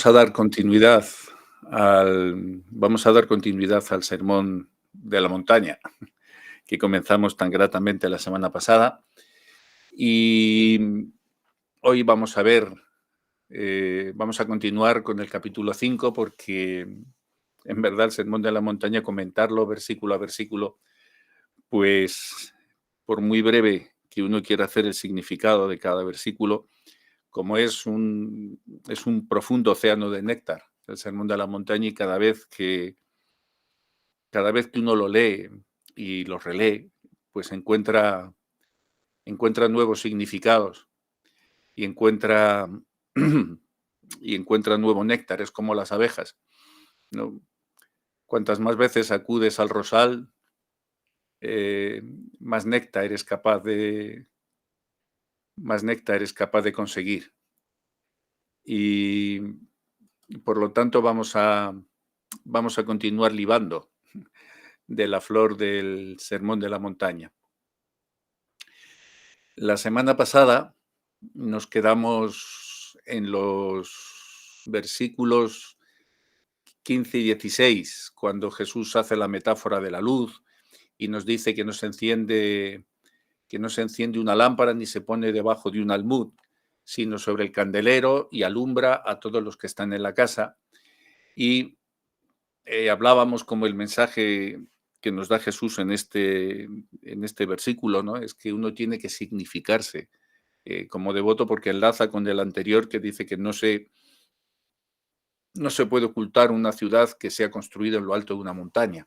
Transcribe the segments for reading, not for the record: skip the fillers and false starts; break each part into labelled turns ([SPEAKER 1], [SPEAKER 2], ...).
[SPEAKER 1] a dar continuidad vamos a dar continuidad al Sermón de la Montaña, que comenzamos tan gratamente la semana pasada. Y hoy vamos a continuar con el capítulo 5, porque en verdad el Sermón de la Montaña, comentarlo versículo a versículo, pues por muy breve que uno quiera hacer el significado de cada versículo, como es un profundo océano de néctar, el Sermón de la Montaña, y cada vez que uno lo lee y lo relee, pues encuentra nuevos significados y encuentra nuevo néctar. Es como las abejas, ¿no? Cuantas más veces acudes al rosal, más néctar eres capaz de conseguir. Y por lo tanto vamos a continuar libando de la flor del Sermón de la Montaña. La semana pasada nos quedamos en los versículos 15 y 16, cuando Jesús hace la metáfora de la luz y nos dice que no se enciende una lámpara ni se pone debajo de un almud, sino sobre el candelero, y alumbra a todos los que están en la casa. Y hablábamos como el mensaje que nos da Jesús en este versículo, ¿no? Es que uno tiene que significarse como devoto, porque enlaza con el anterior, que dice que no se puede ocultar una ciudad que sea construida en lo alto de una montaña.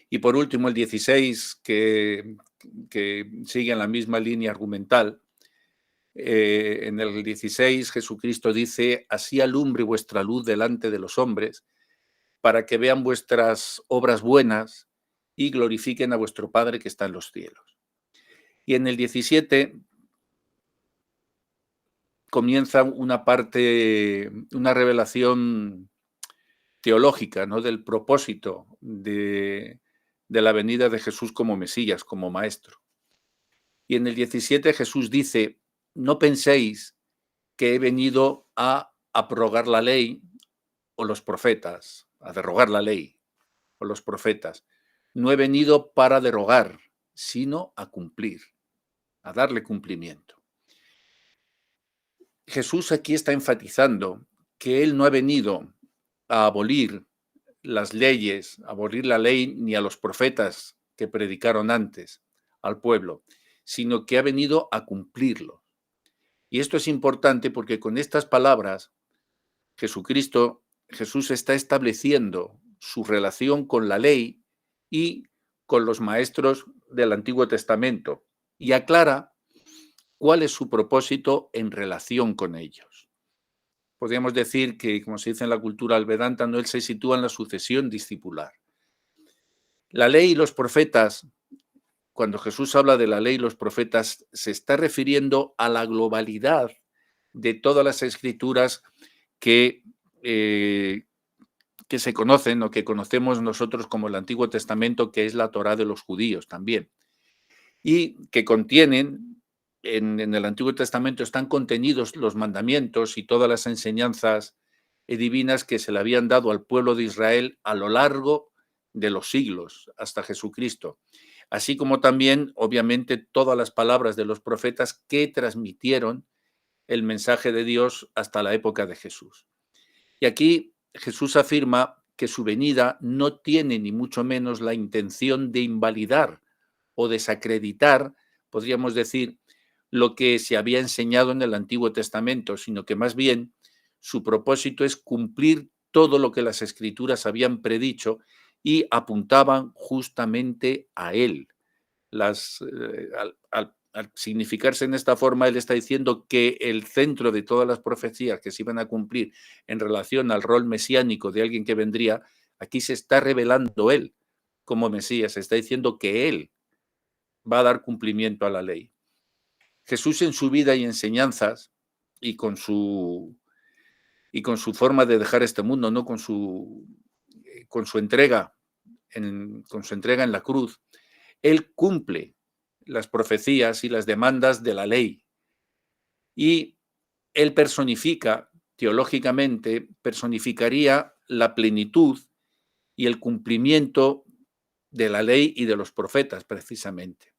[SPEAKER 1] Y por último, el 16, que sigue en la misma línea argumental. En el 16, Jesucristo dice: así alumbre vuestra luz delante de los hombres, para que vean vuestras obras buenas y glorifiquen a vuestro Padre que está en los cielos. Y en el 17 comienza una revelación teológica, ¿no?, del propósito de la venida de Jesús como Mesías, como Maestro. Y en el 17 Jesús dice: no penséis que he venido a abrogar la ley o los profetas, a derogar la ley o los profetas. No he venido para derogar, sino a cumplir, a darle cumplimiento. Jesús aquí está enfatizando que él no ha venido a abolir las leyes, a abolir la ley, ni a los profetas que predicaron antes al pueblo, sino que ha venido a cumplirlo. Y esto es importante porque con estas palabras Jesús está estableciendo su relación con la ley y con los maestros del Antiguo Testamento, y aclara cuál es su propósito en relación con ellos. Podríamos decir que, como se dice en la cultura al Vedanta, él se sitúa en la sucesión discipular. La ley y los profetas, cuando Jesús habla de la ley y los profetas, se está refiriendo a la globalidad de todas las escrituras que se conocen o que conocemos nosotros como el Antiguo Testamento, que es la Torá de los judíos también, y que contienen, en el Antiguo Testamento están contenidos los mandamientos y todas las enseñanzas divinas que se le habían dado al pueblo de Israel a lo largo de los siglos hasta Jesucristo, así como también, obviamente, todas las palabras de los profetas que transmitieron el mensaje de Dios hasta la época de Jesús. Y aquí Jesús afirma que su venida no tiene ni mucho menos la intención de invalidar o desacreditar, podríamos decir, lo que se había enseñado en el Antiguo Testamento, sino que más bien su propósito es cumplir todo lo que las Escrituras habían predicho y apuntaban justamente a él. Al significarse en esta forma, él está diciendo que el centro de todas las profecías que se iban a cumplir en relación al rol mesiánico de alguien que vendría, aquí se está revelando él como Mesías, se está diciendo que él va a dar cumplimiento a la ley. Jesús, en su vida y enseñanzas, y con su forma de dejar este mundo, ¿no?, con su entrega en la cruz, él cumple las profecías y las demandas de la ley. Y él personifica teológicamente, personificaría la plenitud y el cumplimiento de la ley y de los profetas, precisamente.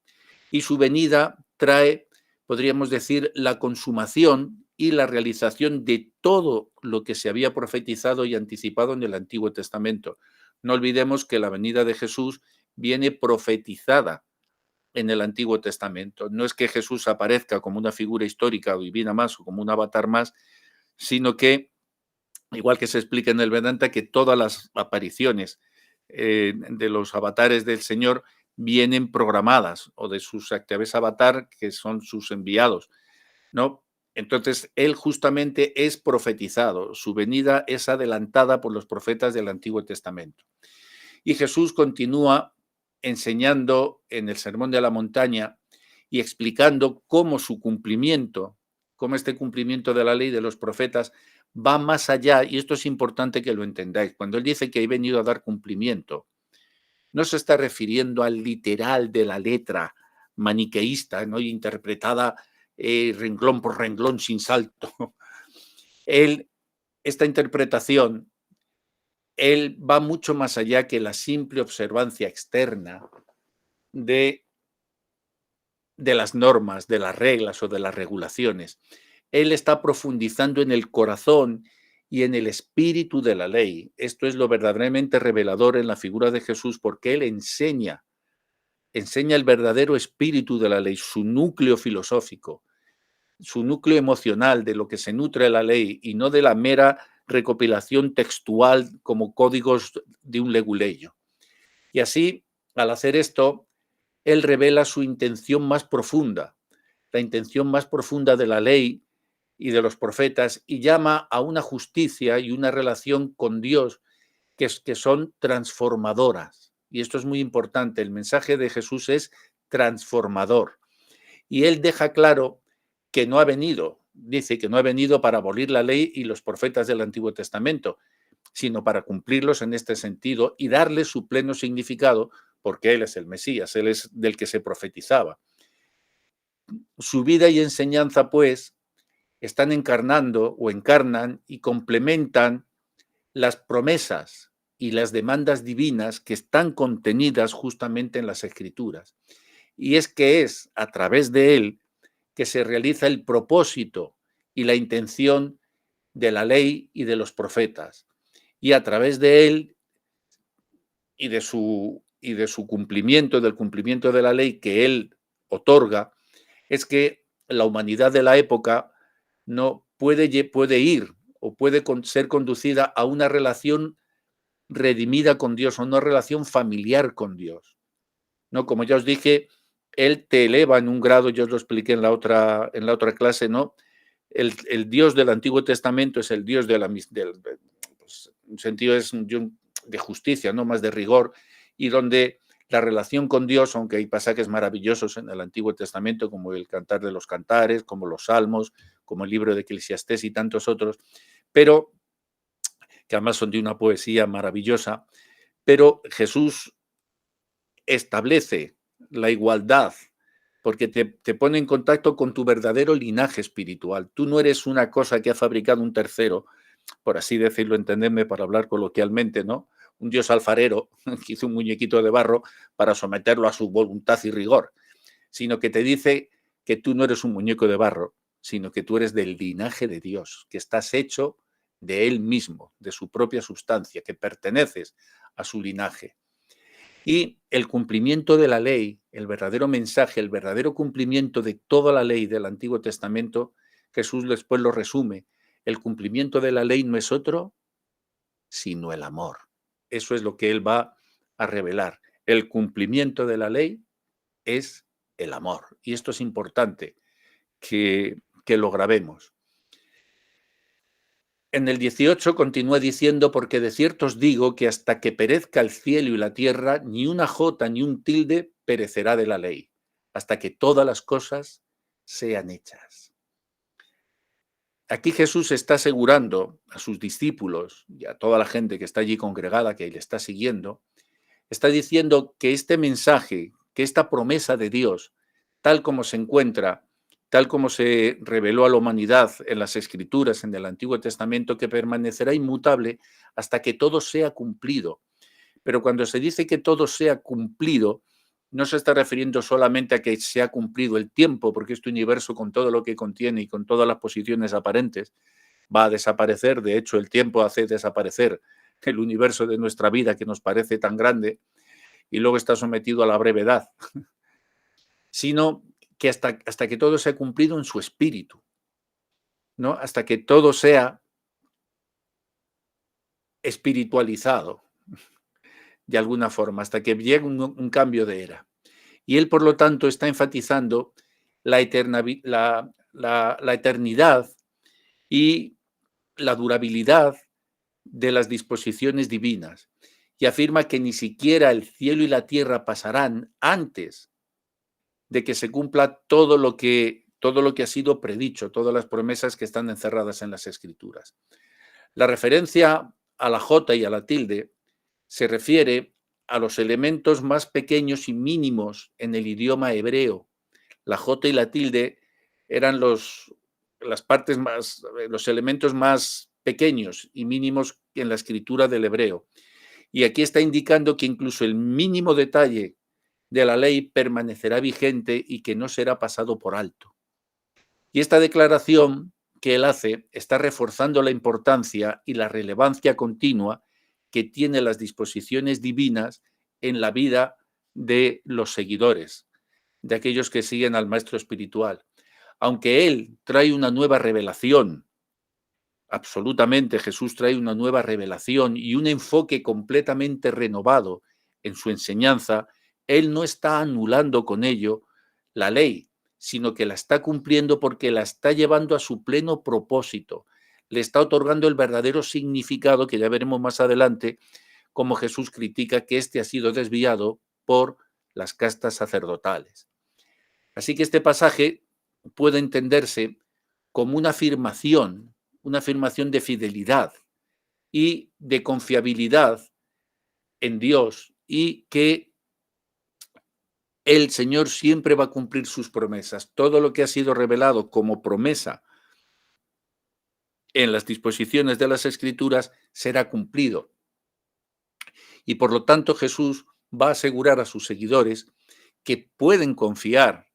[SPEAKER 1] Y su venida trae, podríamos decir, la consumación y la realización de todo lo que se había profetizado y anticipado en el Antiguo Testamento. No olvidemos que la venida de Jesús viene profetizada en el Antiguo Testamento. No es que Jesús aparezca como una figura histórica o divina más o como un avatar más, sino que, igual que se explica en el Vedanta, que todas las apariciones de los avatares del Señor vienen programadas, o de sus actives avatar, que son sus enviados, ¿no? Entonces, él justamente es profetizado, su venida es adelantada por los profetas del Antiguo Testamento. Y Jesús continúa enseñando en el Sermón de la Montaña y explicando cómo su cumplimiento, cómo este cumplimiento de la ley de los profetas va más allá, y esto es importante que lo entendáis. Cuando él dice que he venido a dar cumplimiento, no se está refiriendo al literal de la letra maniqueísta, ¿no? Interpretada renglón por renglón sin salto. Esta interpretación, él va mucho más allá que la simple observancia externa de las normas, de las reglas o de las regulaciones. Él está profundizando en el corazón y en el espíritu de la ley. Esto es lo verdaderamente revelador en la figura de Jesús, porque él enseña el verdadero espíritu de la ley, su núcleo filosófico, su núcleo emocional, de lo que se nutre la ley, y no de la mera recopilación textual como códigos de un leguleyo. Y así, al hacer esto, él revela su intención más profunda, la intención más profunda de la ley y de los profetas, y llama a una justicia y una relación con Dios que son transformadoras. Y esto es muy importante. El mensaje de Jesús es transformador. Y él deja claro que no ha venido, dice que no ha venido para abolir la ley y los profetas del Antiguo Testamento, sino para cumplirlos en este sentido y darle su pleno significado, porque él es el Mesías, él es del que se profetizaba. Su vida y enseñanza, pues, están encarnando o encarnan y complementan las promesas y las demandas divinas que están contenidas justamente en las Escrituras. Y es que es a través de él que se realiza el propósito y la intención de la ley y de los profetas. Y a través de él y de su cumplimiento, del cumplimiento de la ley que él otorga, es que la humanidad de la época no puede ir o puede ser conducida a una relación redimida con Dios, a una relación familiar con Dios. ¿No? Como ya os dije, él te eleva en un grado, yo os lo expliqué en la otra clase, ¿no? El Dios del Antiguo Testamento es el Dios pues, en sentido es de justicia, ¿no? Más de rigor, y donde la relación con Dios, aunque hay pasajes maravillosos en el Antiguo Testamento, como el Cantar de los Cantares, como los Salmos, como el libro de Eclesiastés y tantos otros, pero que además son de una poesía maravillosa, pero Jesús establece la igualdad porque te pone en contacto con tu verdadero linaje espiritual. Tú no eres una cosa que ha fabricado un tercero, por así decirlo, entenderme para hablar coloquialmente, ¿no? Un dios alfarero que hizo un muñequito de barro para someterlo a su voluntad y rigor, sino que te dice que tú no eres un muñeco de barro, sino que tú eres del linaje de Dios, que estás hecho de Él mismo, de su propia sustancia, que perteneces a su linaje. Y el cumplimiento de la ley, el verdadero mensaje, el verdadero cumplimiento de toda la ley del Antiguo Testamento, Jesús después lo resume. El cumplimiento de la ley no es otro, sino el amor. Eso es lo que él va a revelar. El cumplimiento de la ley es el amor. Y esto es importante que lo grabemos. En el 18 continúa diciendo, porque de cierto os digo que hasta que perezca el cielo y la tierra, ni una jota ni un tilde perecerá de la ley, hasta que todas las cosas sean hechas. Aquí Jesús está asegurando a sus discípulos y a toda la gente que está allí congregada, que le está siguiendo, está diciendo que este mensaje, que esta promesa de Dios, tal como se encuentra tal como se reveló a la humanidad en las Escrituras, en el Antiguo Testamento, que permanecerá inmutable hasta que todo sea cumplido. Pero cuando se dice que todo sea cumplido, no se está refiriendo solamente a que se ha cumplido el tiempo, porque este universo, con todo lo que contiene y con todas las posiciones aparentes, va a desaparecer. De hecho, el tiempo hace desaparecer el universo de nuestra vida, que nos parece tan grande, y luego está sometido a la brevedad, sino que hasta que todo sea cumplido en su espíritu, ¿no? Hasta que todo sea espiritualizado de alguna forma, hasta que llegue un cambio de era. Y él, por lo tanto, está enfatizando la eternidad y la durabilidad de las disposiciones divinas, y afirma que ni siquiera el cielo y la tierra pasarán antes de que se cumpla todo lo que ha sido predicho, todas las promesas que están encerradas en las Escrituras. La referencia a la J y a la tilde se refiere a los elementos más pequeños y mínimos en el idioma hebreo. La J y la tilde eran los elementos más pequeños y mínimos en la escritura del hebreo. Y aquí está indicando que incluso el mínimo detalle de la ley permanecerá vigente y que no será pasado por alto. Y esta declaración que él hace está reforzando la importancia y la relevancia continua que tienen las disposiciones divinas en la vida de los seguidores, de aquellos que siguen al maestro espiritual. Aunque él trae una nueva revelación, absolutamente Jesús trae una nueva revelación y un enfoque completamente renovado en su enseñanza, él no está anulando con ello la ley, sino que la está cumpliendo porque la está llevando a su pleno propósito, le está otorgando el verdadero significado que ya veremos más adelante, como Jesús critica que éste ha sido desviado por las castas sacerdotales. Así que este pasaje puede entenderse como una afirmación de fidelidad y de confiabilidad en Dios, y que el Señor siempre va a cumplir sus promesas. Todo lo que ha sido revelado como promesa en las disposiciones de las Escrituras será cumplido. Y por lo tanto Jesús va a asegurar a sus seguidores que pueden confiar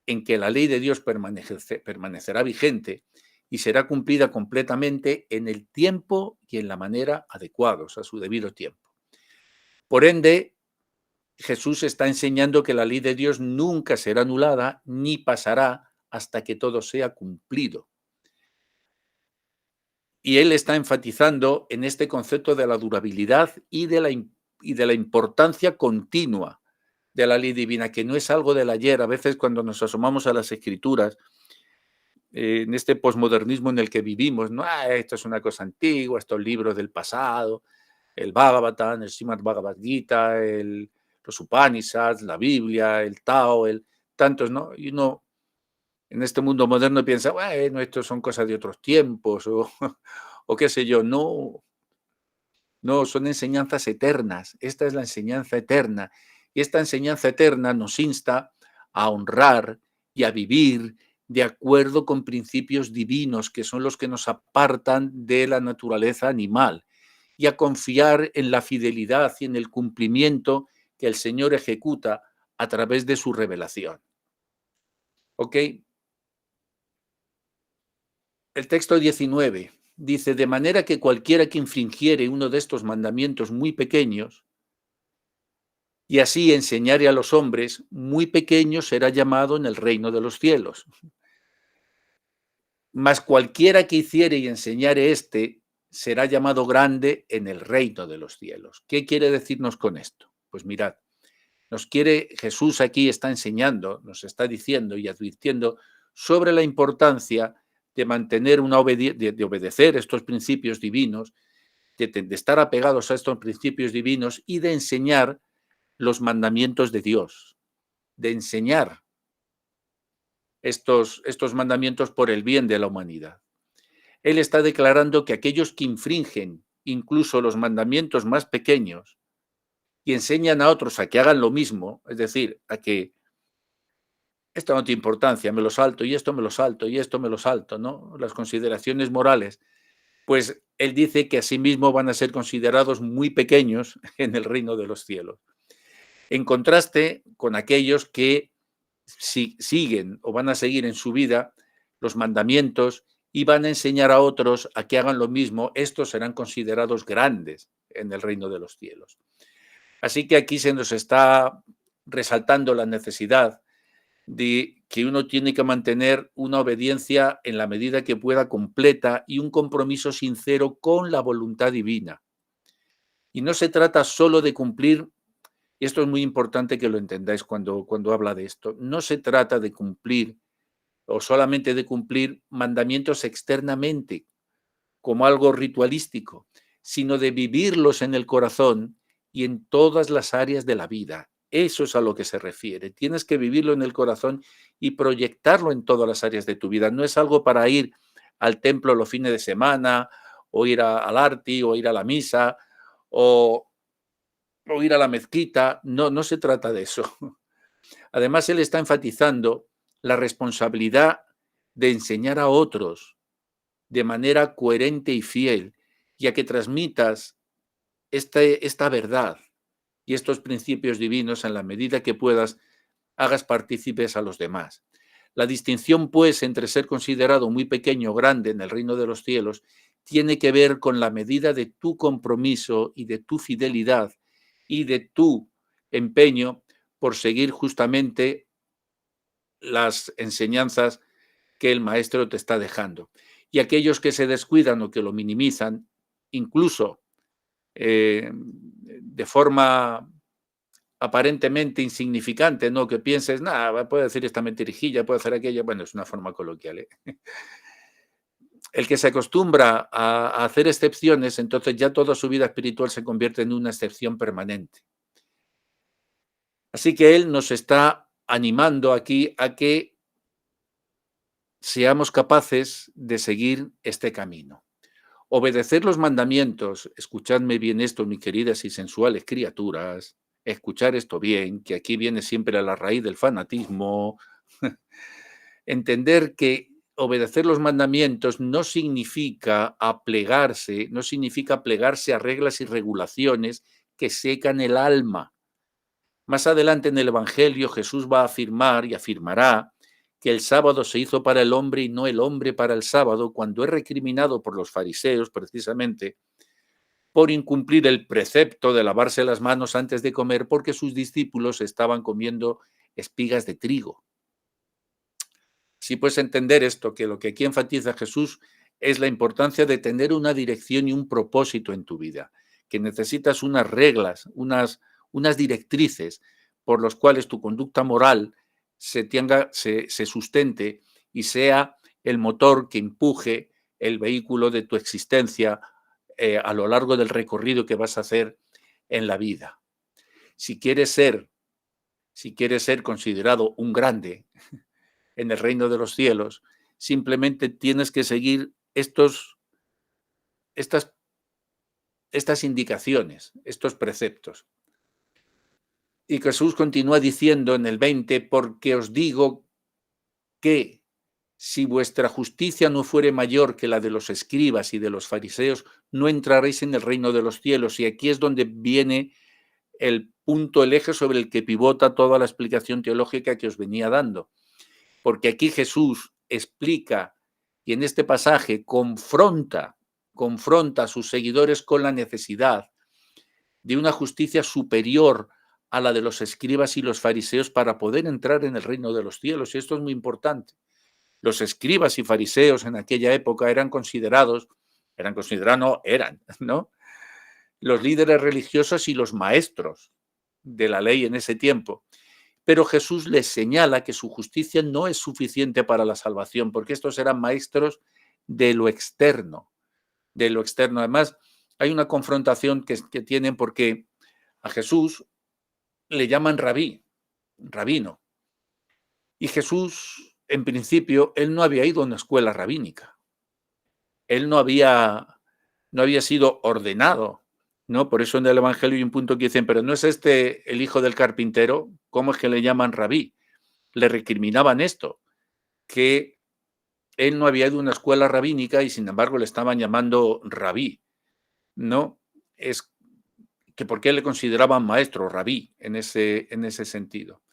[SPEAKER 1] en que la ley de Dios permanecerá vigente y será cumplida completamente en el tiempo y en la manera adecuados, a su debido tiempo. Por ende, Jesús está enseñando que la ley de Dios nunca será anulada ni pasará hasta que todo sea cumplido. Y él está enfatizando en este concepto de la durabilidad y de la importancia continua de la ley divina, que no es algo del ayer. A veces cuando nos asomamos a las Escrituras, en este posmodernismo en el que vivimos, no, esto es una cosa antigua, estos libros del pasado, el Bhagavatam, el Srimad Bhagavad Gita, los Upanishads, la Biblia, el Tao, tantos, ¿no? Y uno en este mundo moderno piensa, bueno, esto son cosas de otros tiempos, o qué sé yo. No, no, son enseñanzas eternas. Esta es la enseñanza eterna. Y esta enseñanza eterna nos insta a honrar y a vivir de acuerdo con principios divinos, que son los que nos apartan de la naturaleza animal, y a confiar en la fidelidad y en el cumplimiento que el Señor ejecuta a través de su revelación. ¿Ok? El texto 19 dice, de manera que cualquiera que infringiere uno de estos mandamientos muy pequeños, y así enseñare a los hombres, muy pequeño será llamado en el reino de los cielos. Mas cualquiera que hiciere y enseñare será llamado grande en el reino de los cielos. ¿Qué quiere decirnos con esto? Pues mirad, Jesús aquí está enseñando, nos está diciendo y advirtiendo sobre la importancia de mantener de obedecer estos principios divinos, de estar apegados a estos principios divinos y de enseñar los mandamientos de Dios, de enseñar estos mandamientos por el bien de la humanidad. Él está declarando que aquellos que infringen incluso los mandamientos más pequeños y enseñan a otros a que hagan lo mismo, es decir, a que esto no tiene importancia, me lo salto, y esto me lo salto, y esto me lo salto, ¿no? Las consideraciones morales. Pues él dice que asimismo van a ser considerados muy pequeños en el reino de los cielos. En contraste con aquellos que si siguen o van a seguir en su vida los mandamientos y van a enseñar a otros a que hagan lo mismo, estos serán considerados grandes en el reino de los cielos. Así que aquí se nos está resaltando la necesidad de que uno tiene que mantener una obediencia en la medida que pueda completa y un compromiso sincero con la voluntad divina. Y no se trata solo de cumplir, y esto es muy importante que lo entendáis cuando habla de esto, no se trata de cumplir o solamente de cumplir mandamientos externamente como algo ritualístico, sino de vivirlos en el corazón y en todas las áreas de la vida. Eso es a lo que se refiere. Tienes que vivirlo en el corazón y proyectarlo en todas las áreas de tu vida. No es algo para ir al templo los fines de semana, o ir al arti, o ir a la misa, o, o ir a la mezquita. No, no se trata de eso. Además, él está enfatizando la responsabilidad de enseñar a otros de manera coherente y fiel, y a que transmitas esta verdad y estos principios divinos en la medida que puedas, hagas partícipes a los demás. La distinción, pues, entre ser considerado muy pequeño o grande en el reino de los cielos tiene que ver con la medida de tu compromiso y de tu fidelidad y de tu empeño por seguir justamente las enseñanzas que el maestro te está dejando. Y aquellos que se descuidan o que lo minimizan, incluso de forma aparentemente insignificante, ¿no? Que pienses, nada, puede decir esta mentirijilla, puede hacer aquella, bueno, es una forma coloquial, ¿eh? El que se acostumbra a hacer excepciones, entonces ya toda su vida espiritual se convierte en una excepción permanente. Así que él nos está animando aquí a que seamos capaces de seguir este camino. Obedecer los mandamientos, escuchadme bien esto, mis queridas y sensuales criaturas, escuchar esto bien, que aquí viene siempre a la raíz del fanatismo, entender que obedecer los mandamientos no significa aplegarse, no significa plegarse a reglas y regulaciones que secan el alma. Más adelante en el Evangelio Jesús va a afirmar y afirmará que el sábado se hizo para el hombre y no el hombre para el sábado, cuando es recriminado por los fariseos precisamente por incumplir el precepto de lavarse las manos antes de comer porque sus discípulos estaban comiendo espigas de trigo. Sí puedes entender esto, que lo que aquí enfatiza Jesús es la importancia de tener una dirección y un propósito en tu vida, que necesitas unas reglas, unas directrices por los cuales tu conducta moral se sustente y sea el motor que empuje el vehículo de tu existencia a lo largo del recorrido que vas a hacer en la vida. Si quieres ser considerado un grande en el reino de los cielos, simplemente tienes que seguir estas, estas indicaciones, estos preceptos. Y Jesús continúa diciendo en el 20, porque os digo que si vuestra justicia no fuere mayor que la de los escribas y de los fariseos, no entraréis en el reino de los cielos. Y aquí es donde viene el punto, el eje sobre el que pivota toda la explicación teológica que os venía dando. Porque aquí Jesús explica y en este pasaje confronta a sus seguidores con la necesidad de una justicia superior a la de los escribas y los fariseos para poder entrar en el reino de los cielos. Y esto es muy importante. Los escribas y fariseos en aquella época eran, ¿no? Los líderes religiosos y los maestros de la ley en ese tiempo. Pero Jesús les señala que su justicia no es suficiente para la salvación, porque estos eran maestros de lo externo, de lo externo. Además, hay una confrontación que tienen porque a Jesús le llaman rabino. Y Jesús, en principio, él no había ido a una escuela rabínica. Él no había sido ordenado, ¿no? Por eso en el Evangelio hay un punto que dicen, pero ¿no es este el hijo del carpintero? ¿Cómo es que le llaman rabí? le recriminaban esto, que él no había ido a una escuela rabínica y sin embargo le estaban llamando rabí, ¿no? Es que por qué le consideraban maestro, rabí, en ese sentido.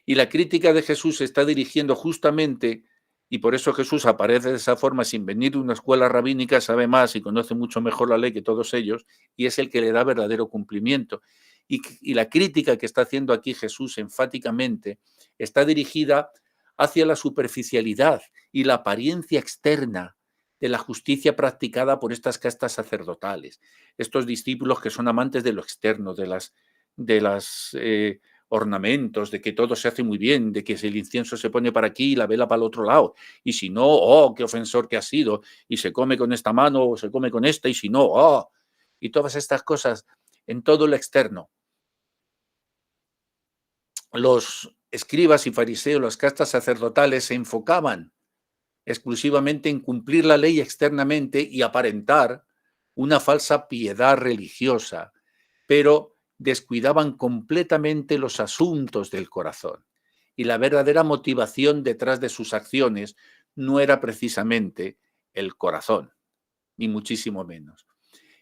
[SPEAKER 1] Y la crítica de Jesús se está dirigiendo justamente, y por eso Jesús aparece de esa forma sin venir de una escuela rabínica, sabe más y conoce mucho mejor la ley que todos ellos, y es el que le da verdadero cumplimiento. Y la crítica que está haciendo aquí Jesús enfáticamente está dirigida hacia la superficialidad y la apariencia externa de la justicia practicada por estas castas sacerdotales, estos discípulos que son amantes de lo externo, de las ornamentos, de que todo se hace muy bien, de que si el incienso se pone para aquí y la vela para el otro lado, y si no, oh, qué ofensor que ha sido, y se come con esta mano o se come con esta, y si no, oh, y todas estas cosas en todo lo externo. Los escribas y fariseos, las castas sacerdotales, se enfocaban exclusivamente en cumplir la ley externamente y aparentar una falsa piedad religiosa, pero descuidaban completamente los asuntos del corazón. Y la verdadera motivación detrás de sus acciones no era precisamente el corazón, ni muchísimo menos.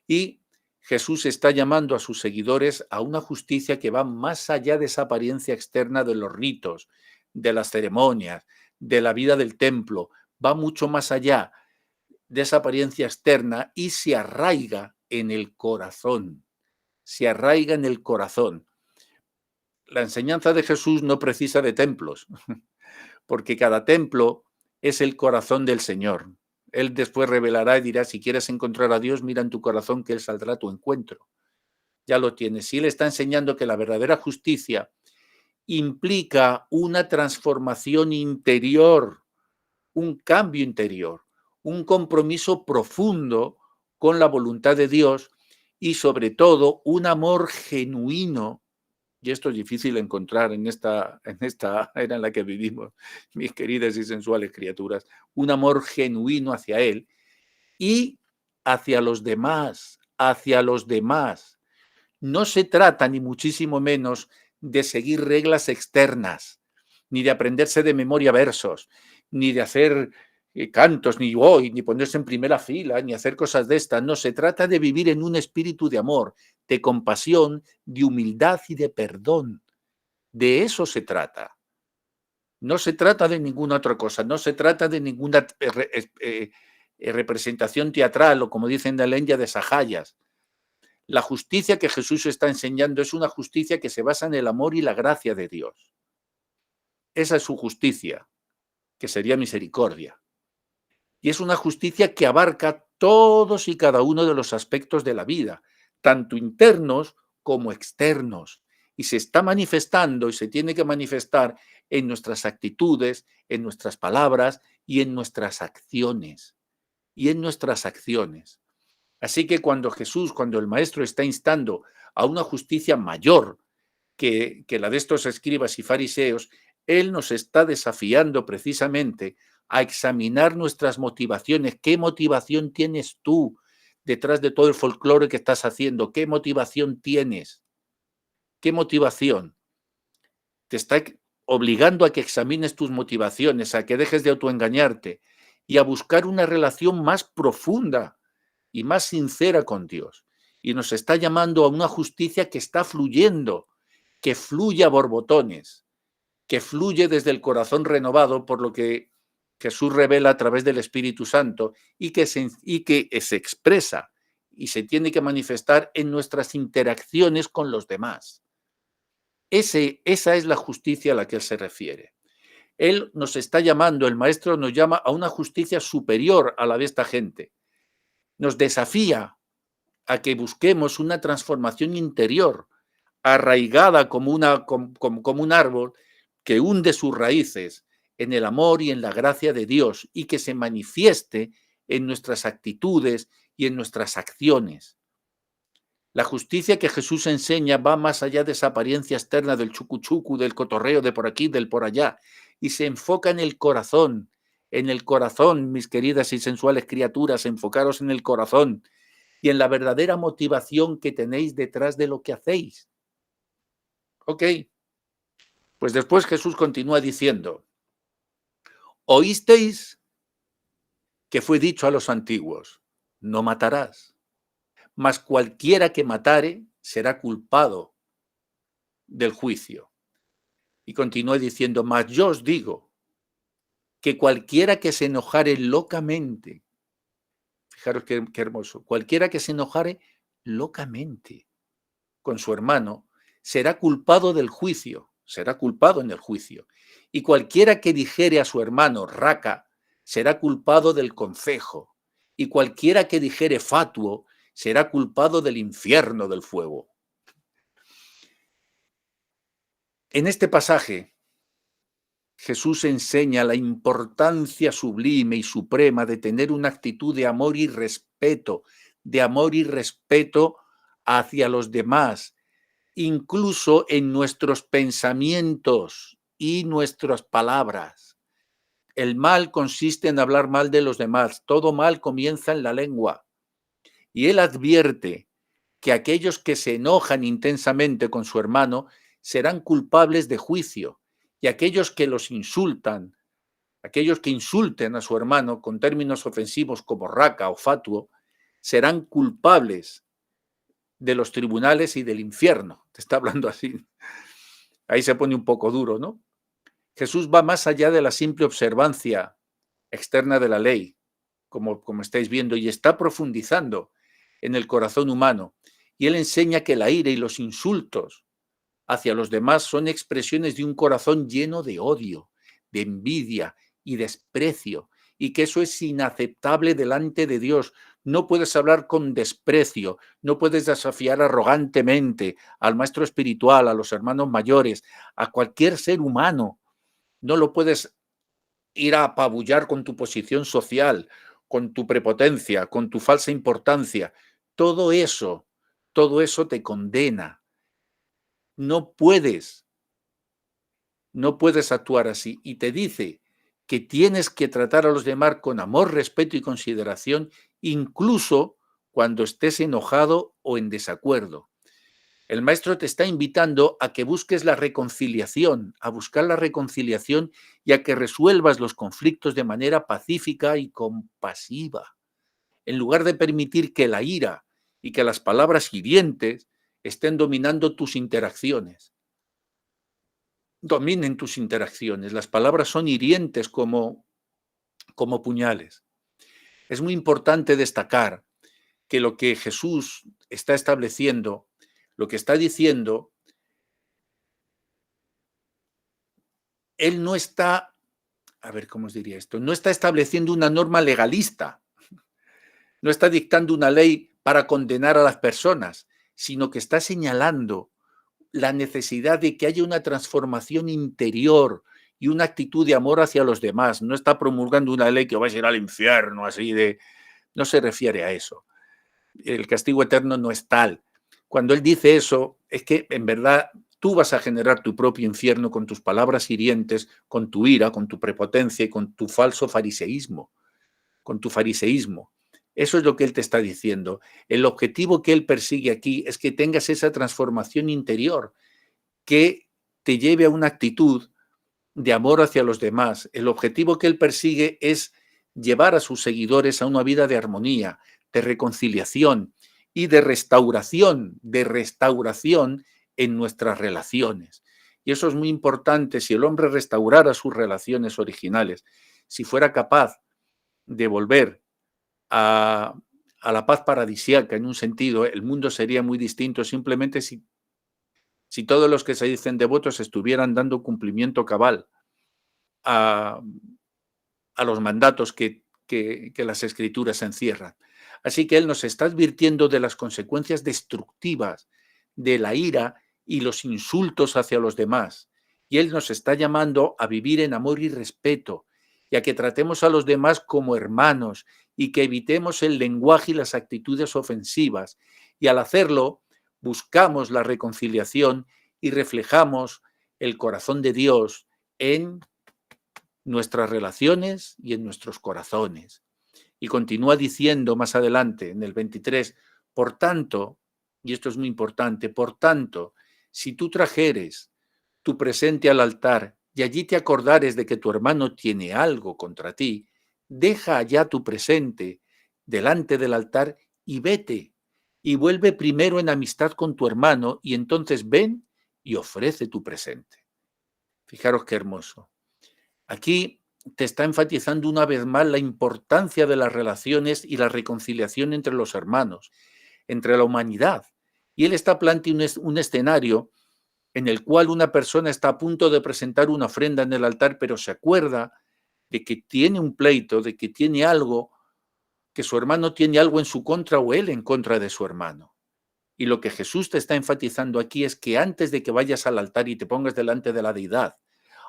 [SPEAKER 1] Y Jesús está llamando a sus seguidores a una justicia que va más allá de esa apariencia externa de los ritos, de las ceremonias, de la vida del templo, va mucho más allá de esa apariencia externa y se arraiga en el corazón, se arraiga en el corazón. La enseñanza de Jesús no precisa de templos, porque cada templo es el corazón del Señor. Él después revelará y dirá, si quieres encontrar a Dios, mira en tu corazón que Él saldrá a tu encuentro. Ya lo tienes. Si Él está enseñando que la verdadera justicia implica una transformación interior, un cambio interior, un compromiso profundo con la voluntad de Dios y sobre todo un amor genuino, y esto es difícil encontrar en esta era en la que vivimos, mis queridas y sensuales criaturas, un amor genuino hacia Él y hacia los demás, hacia los demás. No se trata ni muchísimo menos de seguir reglas externas, ni de aprenderse de memoria versos, ni de hacer cantos, ni hoy, ni ponerse en primera fila, ni hacer cosas de estas. No, se trata de vivir en un espíritu de amor, de compasión, de humildad y de perdón. De eso se trata. No se trata de ninguna otra cosa, no se trata de ninguna representación teatral o, como dicen de la India, de sajayas. La justicia que Jesús está enseñando es una justicia que se basa en el amor y la gracia de Dios. Esa es su justicia, que sería misericordia. Y es una justicia que abarca todos y cada uno de los aspectos de la vida, tanto internos como externos. Y se está manifestando y se tiene que manifestar en nuestras actitudes, en nuestras palabras y en nuestras acciones. Y en nuestras acciones. Así que cuando el Maestro está instando a una justicia mayor que la de estos escribas y fariseos, Él nos está desafiando precisamente a examinar nuestras motivaciones. ¿Qué motivación tienes tú detrás de todo el folclore que estás haciendo? ¿Qué motivación tienes? ¿Qué motivación? Te está obligando a que examines tus motivaciones, a que dejes de autoengañarte y a buscar una relación más profunda y más sincera con Dios. Y nos está llamando a una justicia que está fluyendo, que fluye a borbotones, que fluye desde el corazón renovado por lo que Jesús revela a través del Espíritu Santo y que se expresa y se tiene que manifestar en nuestras interacciones con los demás. Esa es la justicia a la que Él se refiere. Él nos está llamando, el Maestro nos llama a una justicia superior a la de esta gente. Nos desafía a que busquemos una transformación interior, arraigada como un árbol que hunde sus raíces en el amor y en la gracia de Dios y que se manifieste en nuestras actitudes y en nuestras acciones. La justicia que Jesús enseña va más allá de esa apariencia externa del chucuchucu, del cotorreo, de por aquí, del por allá, y se enfoca en el corazón, mis queridas y sensuales criaturas, enfocaros en el corazón y en la verdadera motivación que tenéis detrás de lo que hacéis. Ok, Pues después Jesús continúa diciendo, oísteis que fue dicho a los antiguos, no matarás, mas cualquiera que matare será culpado del juicio. Y continúa diciendo, mas yo os digo que cualquiera que se enojare locamente, fijaros qué hermoso, cualquiera que se enojare locamente con su hermano será culpado del juicio, será culpado en el juicio. Y cualquiera que dijere a su hermano raca será culpado del concejo. Y cualquiera que dijere fatuo será culpado del infierno del fuego. En este pasaje, Jesús enseña la importancia sublime y suprema de tener una actitud de amor y respeto hacia los demás, incluso en nuestros pensamientos y nuestras palabras. El mal consiste en hablar mal de los demás. Todo mal comienza en la lengua. Y él advierte que aquellos que se enojan intensamente con su hermano serán culpables de juicio, y aquellos que los insultan, aquellos que insulten a su hermano con términos ofensivos como raca o fatuo, serán culpables de los tribunales y del infierno. Te está hablando así. Ahí se pone un poco duro, ¿no? Jesús va más allá de la simple observancia externa de la ley, como estáis viendo, y está profundizando en el corazón humano. Y él enseña que la ira y los insultos hacia los demás son expresiones de un corazón lleno de odio, de envidia y desprecio, y que eso es inaceptable delante de Dios. No puedes hablar con desprecio, no puedes desafiar arrogantemente al maestro espiritual, a los hermanos mayores, a cualquier ser humano. No lo puedes ir a apabullar con tu posición social, con tu prepotencia, con tu falsa importancia. Todo eso te condena. No puedes actuar así. Y te dice que tienes que tratar a los demás con amor, respeto y consideración, incluso cuando estés enojado o en desacuerdo. El maestro te está invitando a que busques la reconciliación, a buscar la reconciliación y a que resuelvas los conflictos de manera pacífica y compasiva, en lugar de permitir que la ira y que las palabras hirientes estén dominando tus interacciones. Dominen tus interacciones. Las palabras son hirientes como puñales. Es muy importante destacar que lo que Jesús está estableciendo, lo que está diciendo, él no está, a ver, ¿cómo os diría esto? No está estableciendo una norma legalista, no está dictando una ley para condenar a las personas, sino que está señalando la necesidad de que haya una transformación interior y una actitud de amor hacia los demás. No está promulgando una ley que vais a ir al infierno, así de... No se refiere a eso. El castigo eterno no es tal. Cuando él dice eso, es que en verdad tú vas a generar tu propio infierno con tus palabras hirientes, con tu ira, con tu prepotencia y con tu falso fariseísmo, con tu fariseísmo. Eso es lo que él te está diciendo. El objetivo que él persigue aquí es que tengas esa transformación interior que te lleve a una actitud de amor hacia los demás. El objetivo que él persigue es llevar a sus seguidores a una vida de armonía, de reconciliación y de restauración en nuestras relaciones. Y eso es muy importante. Si el hombre restaurara sus relaciones originales, si fuera capaz de volver a la paz paradisíaca en un sentido, el mundo sería muy distinto simplemente si todos los que se dicen devotos estuvieran dando cumplimiento cabal a los mandatos que las escrituras encierran. Así que él nos está advirtiendo de las consecuencias destructivas de la ira y los insultos hacia los demás. Y él nos está llamando a vivir en amor y respeto, y a que tratemos a los demás como hermanos y que evitemos el lenguaje y las actitudes ofensivas. Y al hacerlo, buscamos la reconciliación y reflejamos el corazón de Dios en nuestras relaciones y en nuestros corazones. Y continúa diciendo más adelante, en el 23, por tanto, y esto es muy importante, por tanto, si tú trajeres tu presente al altar y allí te acordares de que tu hermano tiene algo contra ti, deja allá tu presente delante del altar y vete, y vuelve primero en amistad con tu hermano, y entonces ven y ofrece tu presente. Fijaros qué hermoso. Aquí te está enfatizando una vez más la importancia de las relaciones y la reconciliación entre los hermanos, entre la humanidad. Y él está planteando un escenario en el cual una persona está a punto de presentar una ofrenda en el altar, pero se acuerda de que tiene un pleito, de que tiene algo, que su hermano tiene algo en su contra o él en contra de su hermano. Y lo que Jesús te está enfatizando aquí es que antes de que vayas al altar y te pongas delante de la deidad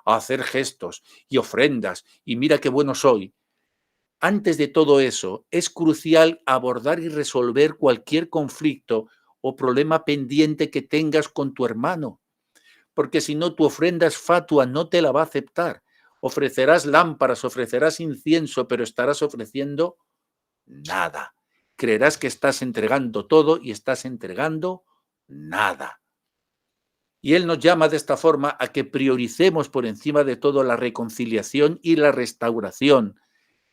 [SPEAKER 1] a hacer gestos y ofrendas y mira qué bueno soy, antes de todo eso es crucial abordar y resolver cualquier conflicto o problema pendiente que tengas con tu hermano, porque si no tu ofrenda es fatua, no te la va a aceptar. Ofrecerás lámparas, ofrecerás incienso, pero estarás ofreciendo nada. Creerás que estás entregando todo y estás entregando nada. Y Él nos llama de esta forma a que prioricemos por encima de todo la reconciliación y la restauración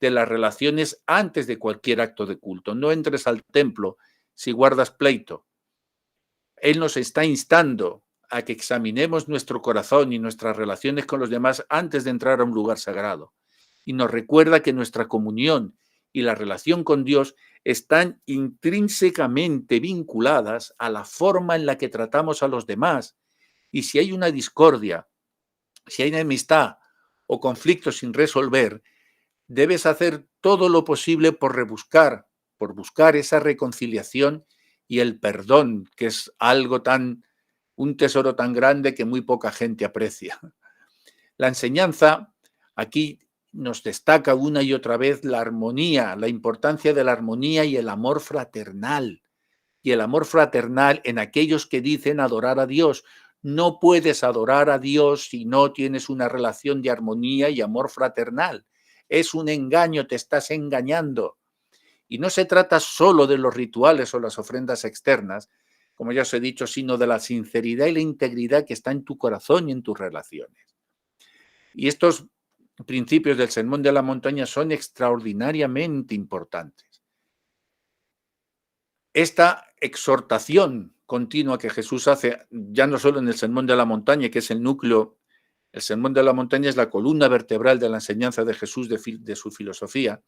[SPEAKER 1] de las relaciones antes de cualquier acto de culto. No entres al templo si guardas pleito. Él nos está instando a que examinemos nuestro corazón y nuestras relaciones con los demás antes de entrar a un lugar sagrado. Y nos recuerda que nuestra comunión y la relación con Dios están intrínsecamente vinculadas a la forma en la que tratamos a los demás. Y si hay una discordia, si hay enemistad o conflicto sin resolver, debes hacer todo lo posible por buscar esa reconciliación y el perdón, que es un tesoro tan grande que muy poca gente aprecia. La enseñanza aquí nos destaca una y otra vez la armonía, la importancia de la armonía y el amor fraternal. Y el amor fraternal en aquellos que dicen adorar a Dios. No puedes adorar a Dios si no tienes una relación de armonía y amor fraternal. Es un engaño, te estás engañando. Y no se trata solo de los rituales o las ofrendas externas, como ya os he dicho, sino de la sinceridad y la integridad que está en tu corazón y en tus relaciones. Y estos principios del Sermón de la Montaña son extraordinariamente importantes. Esta exhortación continua que Jesús hace, ya no solo en el Sermón de la Montaña, que es el núcleo, el Sermón de la Montaña es la columna vertebral de la enseñanza de Jesús, de su filosofía,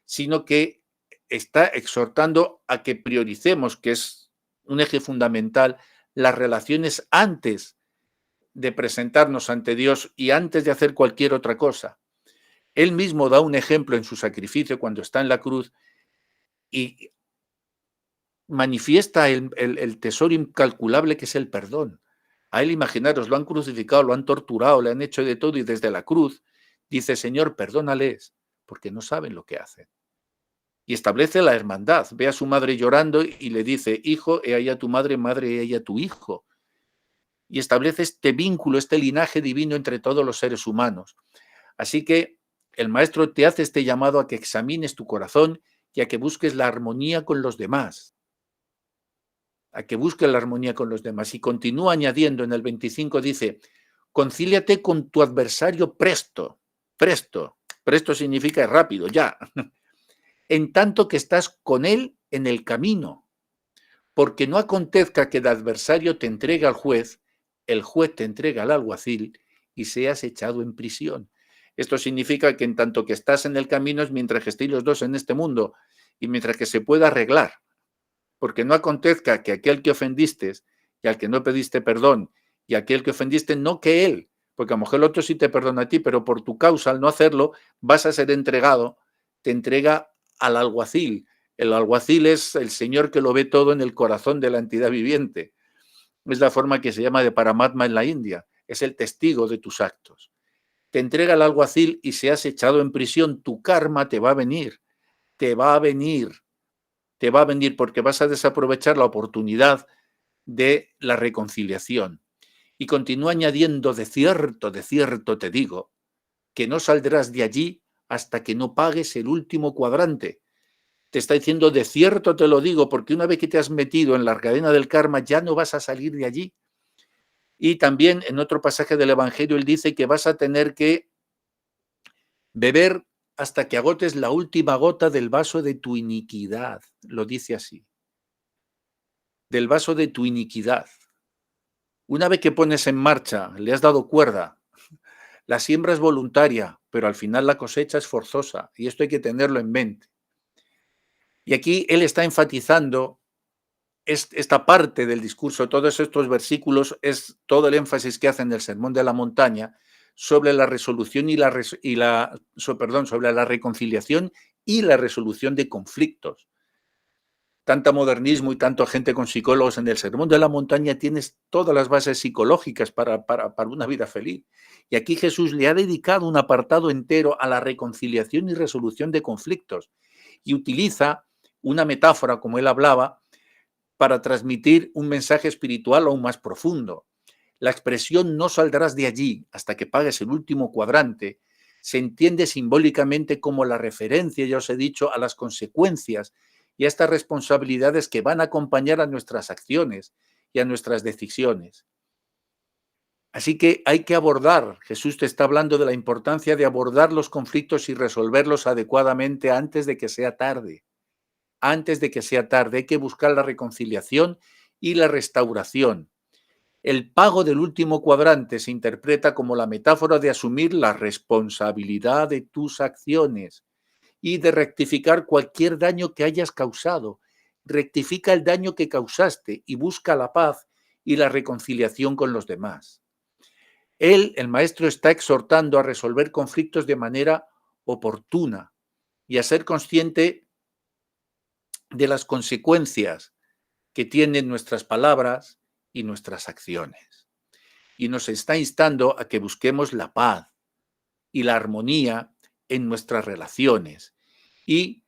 [SPEAKER 1] sino que está exhortando a que prioricemos, que es un eje fundamental, las relaciones antes de presentarnos ante Dios y antes de hacer cualquier otra cosa. Él mismo da un ejemplo en su sacrificio cuando está en la cruz y manifiesta el tesoro incalculable que es el perdón. A él, imaginaros, lo han crucificado, lo han torturado, le han hecho de todo y desde la cruz dice, Señor, perdónales, porque no saben lo que hacen. Y establece la hermandad. Ve a su madre llorando y le dice, hijo, he ahí a tu madre, madre, he ahí a tu hijo. Y establece este vínculo, este linaje divino entre todos los seres humanos. Así que el maestro te hace este llamado a que examines tu corazón y a que busques la armonía con los demás. A que busques la armonía con los demás. Y continúa añadiendo en el 25, dice, concíliate con tu adversario presto. Presto significa rápido, ya. En tanto que estás con él en el camino, porque no acontezca que el adversario te entregue al juez, el juez te entrega al alguacil y seas echado en prisión. Esto significa que en tanto que estás en el camino es mientras que estéis los dos en este mundo y mientras que se pueda arreglar, porque no acontezca que aquel que ofendiste y al que no pediste perdón y aquel que ofendiste, no que él, porque a lo mejor el otro sí te perdona a ti, pero por tu causa, al no hacerlo, vas a ser entregado, te entrega al alguacil. El alguacil es el señor que lo ve todo en el corazón de la entidad viviente. Es la forma que se llama de Paramatma en la India. Es el testigo de tus actos. Te entrega al alguacil y seas echado en prisión. Tu karma te va a venir. Te va a venir porque vas a desaprovechar la oportunidad de la reconciliación. Y continúa añadiendo, de cierto te digo, que no saldrás de allí hasta que no pagues el último cuadrante. Te está diciendo, de cierto te lo digo, porque una vez que te has metido en la cadena del karma, ya no vas a salir de allí. Y también en otro pasaje del Evangelio él dice que vas a tener que beber hasta que agotes la última gota del vaso de tu iniquidad. Lo dice así. Del vaso de tu iniquidad. Una vez que pones en marcha, le has dado cuerda, la siembra es voluntaria, pero al final la cosecha es forzosa, y esto hay que tenerlo en mente. Y aquí él está enfatizando esta parte del discurso, todos estos versículos, es todo el énfasis que hace en el Sermón de la Montaña sobre la resolución sobre la reconciliación y la resolución de conflictos. Tanto modernismo y tanto gente con psicólogos en el Sermón de la Montaña, tienes todas las bases psicológicas para una vida feliz. Y aquí Jesús le ha dedicado un apartado entero a la reconciliación y resolución de conflictos. Y utiliza una metáfora, como él hablaba, para transmitir un mensaje espiritual aún más profundo. La expresión "no saldrás de allí hasta que pagues el último cuadrante" se entiende simbólicamente como la referencia, ya os he dicho, a las consecuencias y a estas responsabilidades que van a acompañar a nuestras acciones y a nuestras decisiones. Así que hay que abordar, Jesús te está hablando de la importancia de abordar los conflictos y resolverlos adecuadamente antes de que sea tarde. Antes de que sea tarde, hay que buscar la reconciliación y la restauración. El pago del último cuadrante se interpreta como la metáfora de asumir la responsabilidad de tus acciones y de rectificar cualquier daño que hayas causado. Rectifica el daño que causaste y busca la paz y la reconciliación con los demás. Él, el maestro, está exhortando a resolver conflictos de manera oportuna y a ser consciente de las consecuencias que tienen nuestras palabras y nuestras acciones. Y nos está instando a que busquemos la paz y la armonía en nuestras relaciones y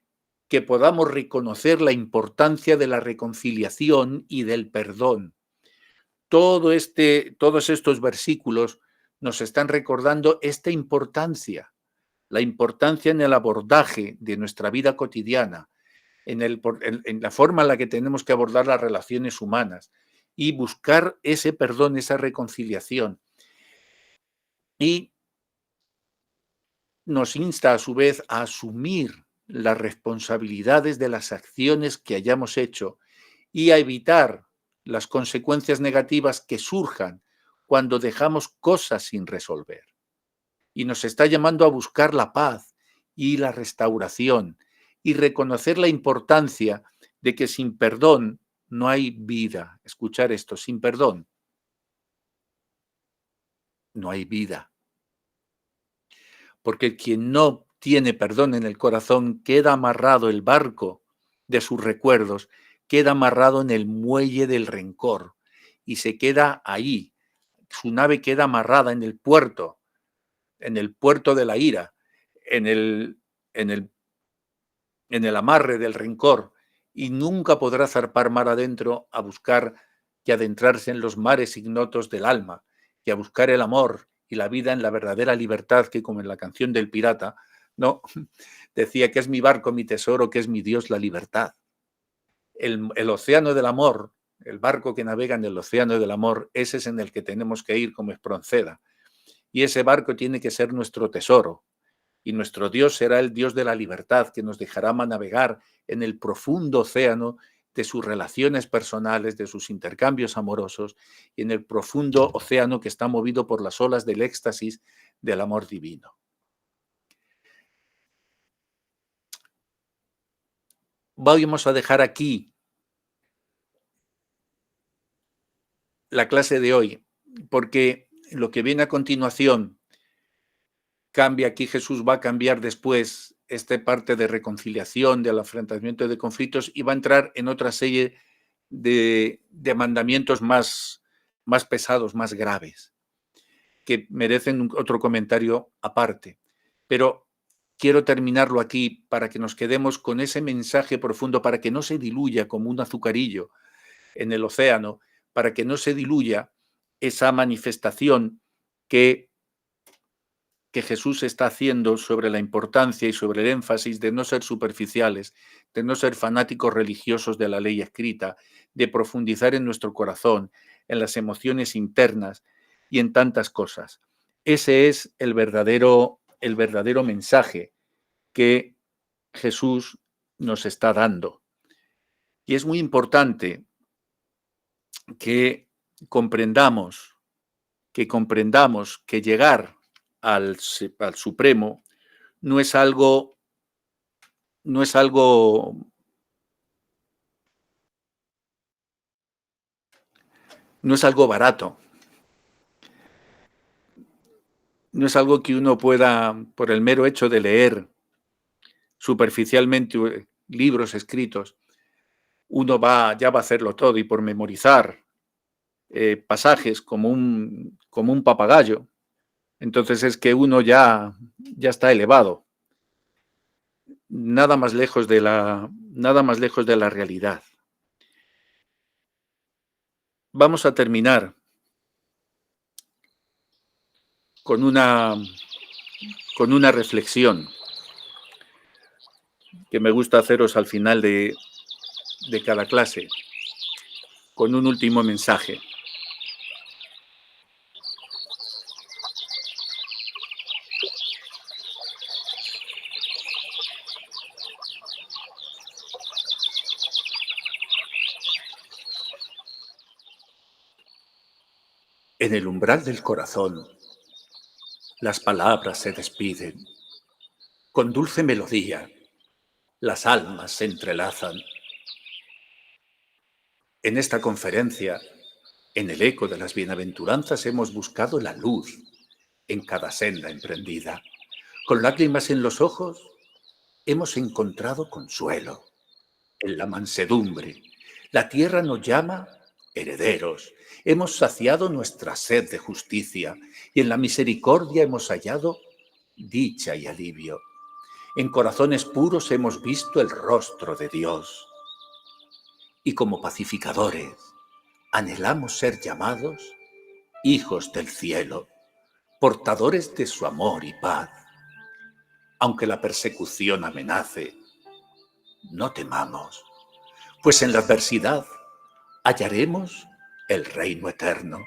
[SPEAKER 1] que podamos reconocer la importancia de la reconciliación y del perdón. Todos estos versículos nos están recordando esta importancia, la importancia en el abordaje de nuestra vida cotidiana, en la forma en la que tenemos que abordar las relaciones humanas y buscar ese perdón, esa reconciliación. Y nos insta a su vez a asumir las responsabilidades de las acciones que hayamos hecho y a evitar las consecuencias negativas que surjan cuando dejamos cosas sin resolver. Y nos está llamando a buscar la paz y la restauración y reconocer la importancia de que sin perdón no hay vida. Escuchar esto, sin perdón no hay vida. Porque quien no tiene perdón en el corazón queda amarrado el barco de sus recuerdos, queda amarrado en el muelle del rencor y se queda ahí. Su nave queda amarrada en el puerto de la ira, en el, en el, en el amarre del rencor, y nunca podrá zarpar mar adentro a buscar y adentrarse en los mares ignotos del alma y a buscar el amor y la vida en la verdadera libertad que, como en la canción del pirata, no decía que es mi barco, mi tesoro, que es mi Dios, la libertad. El océano del amor, el barco que navega en el océano del amor, ese es en el que tenemos que ir como Espronceda. Y ese barco tiene que ser nuestro tesoro. Y nuestro Dios será el Dios de la libertad, que nos dejará navegar en el profundo océano de sus relaciones personales, de sus intercambios amorosos, y en el profundo océano que está movido por las olas del éxtasis del amor divino. Vamos a dejar aquí la clase de hoy, porque lo que viene a continuación cambia. Aquí Jesús va a cambiar después esta parte de reconciliación, del afrontamiento de conflictos, y va a entrar en otra serie de mandamientos más pesados, más graves, que merecen otro comentario aparte. Pero quiero terminarlo aquí para que nos quedemos con ese mensaje profundo, para que no se diluya como un azucarillo en el océano, para que no se diluya esa manifestación que que Jesús está haciendo sobre la importancia y sobre el énfasis de no ser superficiales, de no ser fanáticos religiosos de la ley escrita, de profundizar en nuestro corazón, en las emociones internas y en tantas cosas. Ese es el verdadero mensaje que Jesús nos está dando. Y es muy importante que comprendamos que llegar al Supremo no es algo barato. No es algo que uno pueda, por el mero hecho de leer superficialmente libros escritos, uno ya va a hacerlo todo, y por memorizar pasajes como un papagayo, entonces es que uno ya está elevado. Nada más lejos de la realidad. Vamos a terminar con una reflexión que me gusta haceros al final de cada clase, con un último mensaje. En el umbral del corazón, las palabras se despiden. Con dulce melodía, las almas se entrelazan. En esta conferencia, en el eco de las bienaventuranzas, hemos buscado la luz en cada senda emprendida. Con lágrimas en los ojos, hemos encontrado consuelo. En la mansedumbre, la tierra nos llama herederos. Hemos saciado nuestra sed de justicia y en la misericordia hemos hallado dicha y alivio. En corazones puros hemos visto el rostro de Dios. Y como pacificadores, anhelamos ser llamados hijos del cielo, portadores de su amor y paz. Aunque la persecución amenace, no temamos, pues en la adversidad hallaremos el reino eterno.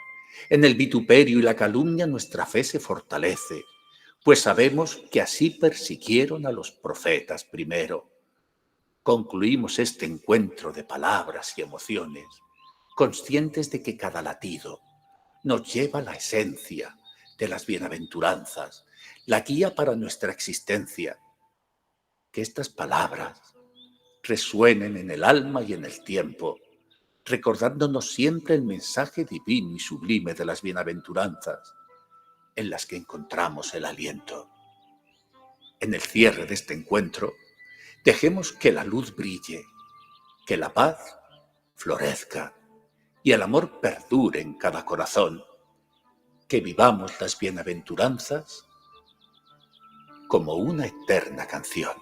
[SPEAKER 1] En el vituperio y la calumnia nuestra fe se fortalece, pues sabemos que así persiguieron a los profetas primero. Concluimos este encuentro de palabras y emociones, conscientes de que cada latido nos lleva a la esencia de las bienaventuranzas, la guía para nuestra existencia. Que estas palabras resuenen en el alma y en el tiempo, recordándonos siempre el mensaje divino y sublime de las bienaventuranzas, en las que encontramos el aliento. En el cierre de este encuentro, dejemos que la luz brille, que la paz florezca y el amor perdure en cada corazón, que vivamos las bienaventuranzas como una eterna canción.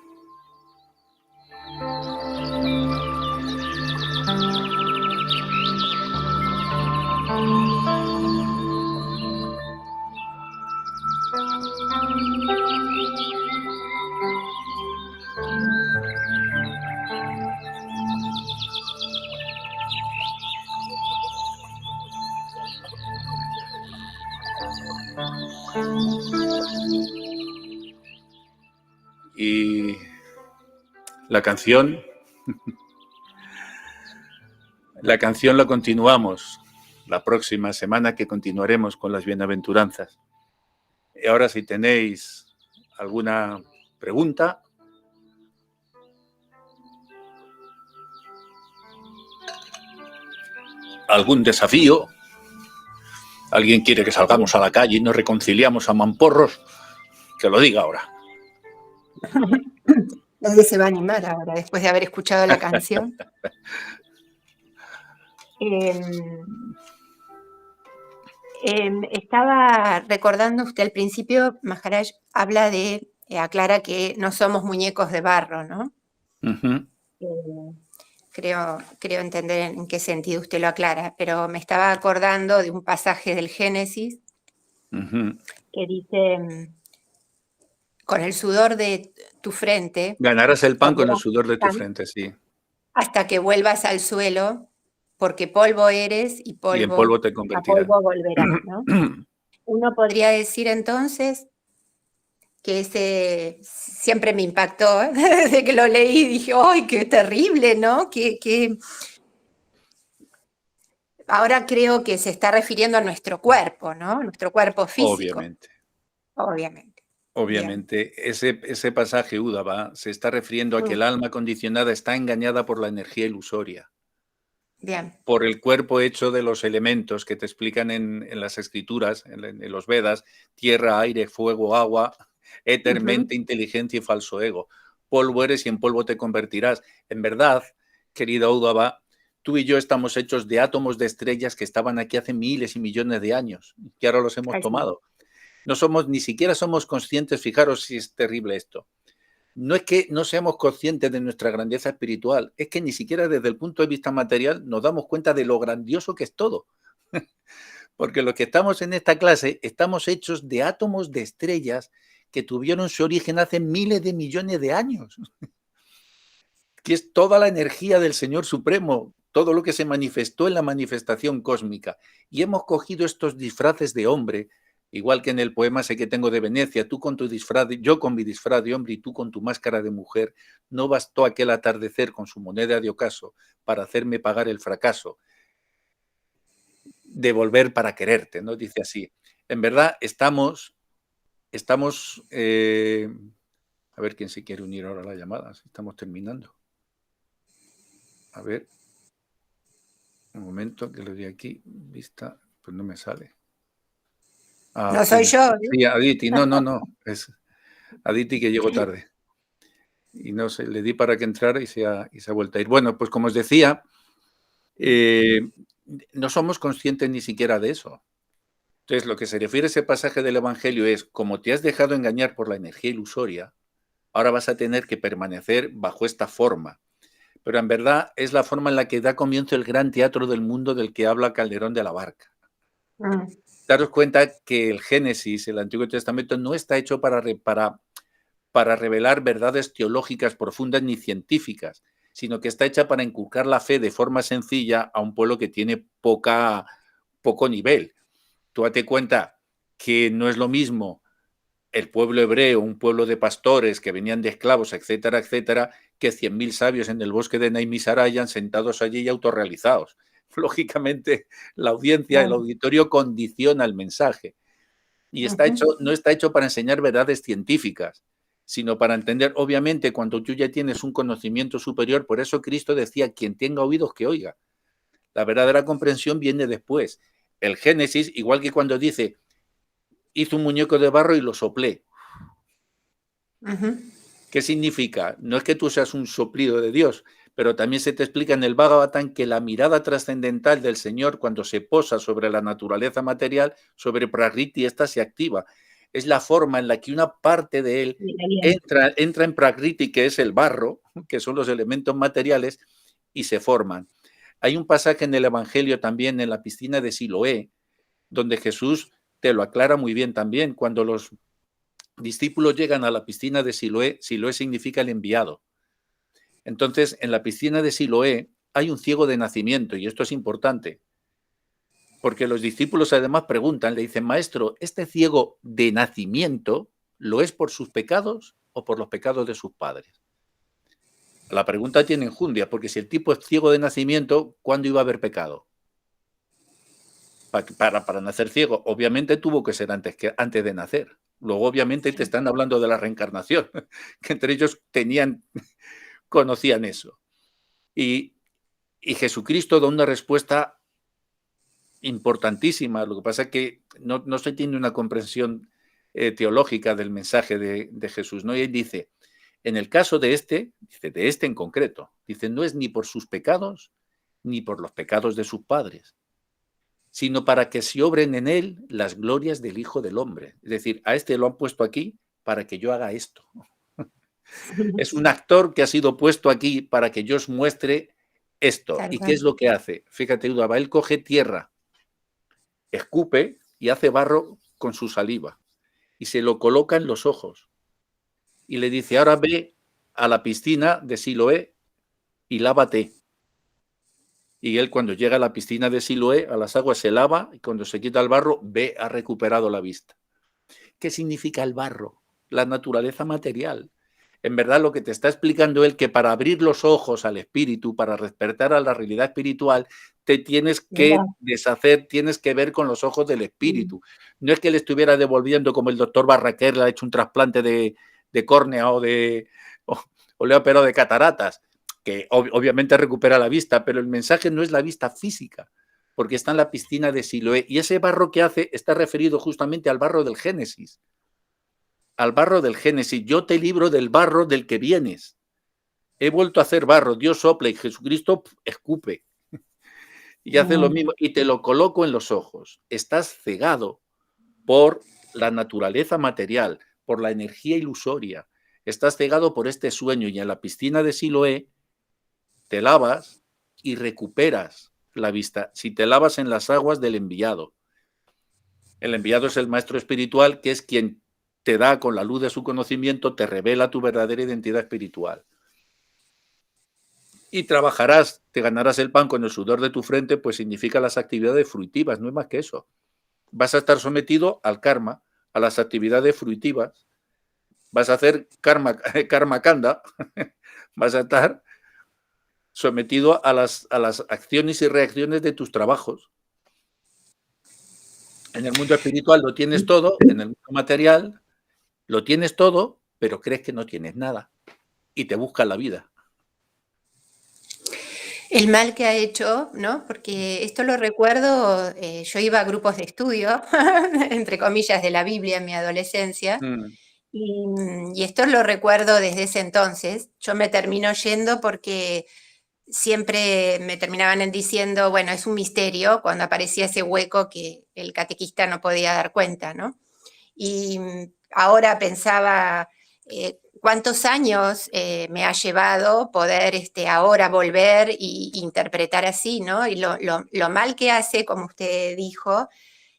[SPEAKER 1] Y la canción la continuamos la próxima semana, que continuaremos con las bienaventuranzas. Y ahora, si tenéis alguna pregunta, algún desafío, alguien quiere que salgamos a la calle y nos reconciliamos a mamporros, que lo diga ahora.
[SPEAKER 2] Nadie se va a animar ahora, después de haber escuchado la canción. Estaba recordando usted al principio, Maharaj habla de, aclara que no somos muñecos de barro, ¿no?
[SPEAKER 1] Uh-huh.
[SPEAKER 2] Creo entender en qué sentido usted lo aclara, pero me estaba acordando de un pasaje del Génesis, uh-huh, que dice, con el sudor de tu frente,
[SPEAKER 1] Ganarás el pan con el
[SPEAKER 2] comerás
[SPEAKER 1] sudor de tu
[SPEAKER 2] pan
[SPEAKER 1] frente, sí.
[SPEAKER 2] hasta que vuelvas al suelo, porque polvo eres y
[SPEAKER 1] Y en polvo
[SPEAKER 2] polvo
[SPEAKER 1] te
[SPEAKER 2] a
[SPEAKER 1] convertirás.
[SPEAKER 2] polvo volverás, ¿no? Uno podría decir entonces que ese siempre me impactó, ¿eh? Desde que lo leí dije, ¡ay, qué terrible!, ¿no? Ahora creo que se está refiriendo a nuestro cuerpo, ¿no? Nuestro cuerpo físico,
[SPEAKER 1] Obviamente.
[SPEAKER 2] obviamente. Bien.
[SPEAKER 1] Obviamente, ese pasaje, Údava, se está refiriendo a que
[SPEAKER 2] Mm,
[SPEAKER 1] el alma condicionada está engañada por la energía ilusoria,
[SPEAKER 2] bien.
[SPEAKER 1] por el cuerpo hecho de los elementos que te explican en las escrituras, en los Vedas: tierra, aire, fuego, agua, éter,
[SPEAKER 2] Ujú.
[SPEAKER 1] mente, inteligencia y falso ego. Polvo eres y en polvo te convertirás. En verdad, querida Údava, tú y yo estamos hechos de átomos de estrellas que estaban aquí hace miles y millones de años, que ahora los hemos
[SPEAKER 2] Así.
[SPEAKER 1] tomado. No somos, ni siquiera somos conscientes, fijaros si es terrible esto. No es que no seamos conscientes de nuestra grandeza espiritual, es que ni siquiera desde el punto de vista material nos damos cuenta de lo grandioso que es todo. Porque los que estamos en esta clase estamos hechos de átomos de estrellas que tuvieron su origen hace miles de millones de años, que es toda la energía del Señor Supremo, todo lo que se manifestó en la manifestación cósmica. Y hemos cogido estos disfraces de hombre, igual que en el poema Sé que tengo de Venecia: tú con tu disfraz, yo con mi disfraz de hombre y tú con tu máscara de mujer. No bastó aquel atardecer con su moneda de ocaso para hacerme pagar el fracaso de volver para quererte, ¿no? Dice así. En verdad estamos a ver quién se quiere unir ahora a la llamada, estamos terminando. A ver, un momento que le doy aquí, vista, pues no me sale.
[SPEAKER 2] No soy
[SPEAKER 1] ¿Quién es?
[SPEAKER 2] yo, ¿eh?
[SPEAKER 1] Sí, Aditi, no, es Aditi, que llegó tarde. Y no sé, le di para que entrara y se ha vuelto a ir. Bueno, pues como os decía, no somos conscientes ni siquiera de eso. Entonces, lo que se refiere a ese pasaje del Evangelio es: como te has dejado engañar por la energía ilusoria, ahora vas a tener que permanecer bajo esta forma. Pero en verdad es la forma en la que da comienzo el gran teatro del mundo del que habla Calderón de la Barca.
[SPEAKER 2] Mm,
[SPEAKER 1] Daros cuenta que el Génesis, el Antiguo Testamento, no está hecho para revelar verdades teológicas profundas ni científicas, sino que está hecha para inculcar la fe de forma sencilla a un pueblo que tiene poco nivel. Tú date cuenta que no es lo mismo el pueblo hebreo, un pueblo de pastores que venían de esclavos, etcétera, etcétera, que 100.000 sabios en el bosque de Naimisarayan sentados allí y autorrealizados. Lógicamente, la audiencia, el
[SPEAKER 2] claro.
[SPEAKER 1] auditorio condiciona el mensaje. Y
[SPEAKER 2] Ujú.
[SPEAKER 1] no está hecho para enseñar verdades científicas, sino para entender. Obviamente, cuando tú ya tienes un conocimiento superior, por eso Cristo decía: quien tenga oídos, que oiga. La verdadera comprensión viene después. El Génesis, igual que cuando dice: hizo un muñeco de barro y lo soplé.
[SPEAKER 2] Ujú.
[SPEAKER 1] ¿Qué significa? No es que tú seas un soplido de Dios, pero también se te explica en el Bhagavatam que la mirada trascendental del Señor, cuando se posa sobre la naturaleza material, sobre Prakriti, esta se activa. Es la forma en la que una parte de él
[SPEAKER 2] Bien.
[SPEAKER 1] entra en Prakriti, que es el barro, que son los elementos materiales, y se forman. Hay un pasaje en el Evangelio también, en la piscina de Siloé, donde Jesús te lo aclara muy bien también. Cuando los discípulos llegan a la piscina de Siloé, Siloé significa el enviado. Entonces, en la piscina de Siloé hay un ciego de nacimiento, y esto es importante, porque los discípulos además preguntan, le dicen: maestro, ¿este ciego de nacimiento lo es por sus pecados o por los pecados de sus padres? La pregunta tiene enjundia, porque si el tipo es ciego de nacimiento, ¿cuándo iba a haber pecado? Para nacer ciego, obviamente tuvo que ser antes de nacer. Luego, obviamente, te están hablando de la reencarnación, que entre ellos conocían eso. Y Jesucristo da una respuesta importantísima. Lo que pasa es que no se tiene una comprensión teológica del mensaje de Jesús, ¿no? Y él dice: en el caso de este en concreto, dice, no es ni por sus pecados ni por los pecados de sus padres, sino para que se obren en él las glorias del Hijo del Hombre. Es decir, a este lo han puesto aquí para que yo haga esto. Es un actor que ha sido puesto aquí para que yo os muestre esto.
[SPEAKER 2] Tal
[SPEAKER 1] ¿Y qué
[SPEAKER 2] cual.
[SPEAKER 1] es lo que hace? Fíjate, Udaba, él coge tierra, escupe y hace barro con su saliva y se lo coloca en los ojos. y le dice, ahora ve a la piscina de Siloé y lávate. Y él, cuando llega a la piscina de Siloé, a las aguas, se lava, y cuando se quita el barro, ve, ha recuperado la vista. ¿Qué significa el barro? La naturaleza material. En verdad, lo que te está explicando él, que para abrir los ojos al espíritu, para despertar a la realidad espiritual, te tienes que deshacer, tienes que ver con los ojos del espíritu. No es que le estuviera devolviendo como el doctor Barraquer le ha hecho un trasplante de córnea o le ha operado de cataratas, que obviamente recupera la vista, pero el mensaje no es la vista física, porque está en la piscina de Siloé. Y ese barro que hace está referido justamente al barro del Génesis. Al barro del Génesis. Yo te libro del barro del que vienes. He vuelto a hacer barro. Dios sopla y Jesucristo escupe. Y hace lo mismo. Y te lo coloco en los ojos. Estás cegado por la naturaleza material, por la energía ilusoria. Estás cegado por este sueño. Y en la piscina de Siloé te lavas y recuperas la vista. Si te lavas en las aguas del enviado. El enviado es el maestro espiritual, que es quien te da con la luz de su conocimiento, te revela tu verdadera identidad espiritual. Y trabajarás, te ganarás el pan con el sudor de tu frente, pues significa las actividades fruitivas, no es más que eso. Vas a estar sometido al karma, a las actividades fruitivas. Vas a hacer karma kanda, vas a estar sometido a las acciones y reacciones de tus trabajos. En el mundo espiritual lo tienes todo, en el mundo material lo tienes todo, pero crees que no tienes nada y te buscas la vida.
[SPEAKER 2] El mal que ha hecho, ¿no? Porque esto lo recuerdo, yo iba a grupos de estudio, entre comillas, de la Biblia en mi adolescencia, y esto lo recuerdo desde ese entonces. Yo me termino yendo porque siempre me terminaban diciendo, bueno, es un misterio, cuando aparecía ese hueco que el catequista no podía dar cuenta, ¿no? Y ahora pensaba, ¿cuántos años me ha llevado poder ahora volver e interpretar así, ¿no? Y lo mal que hace, como usted dijo,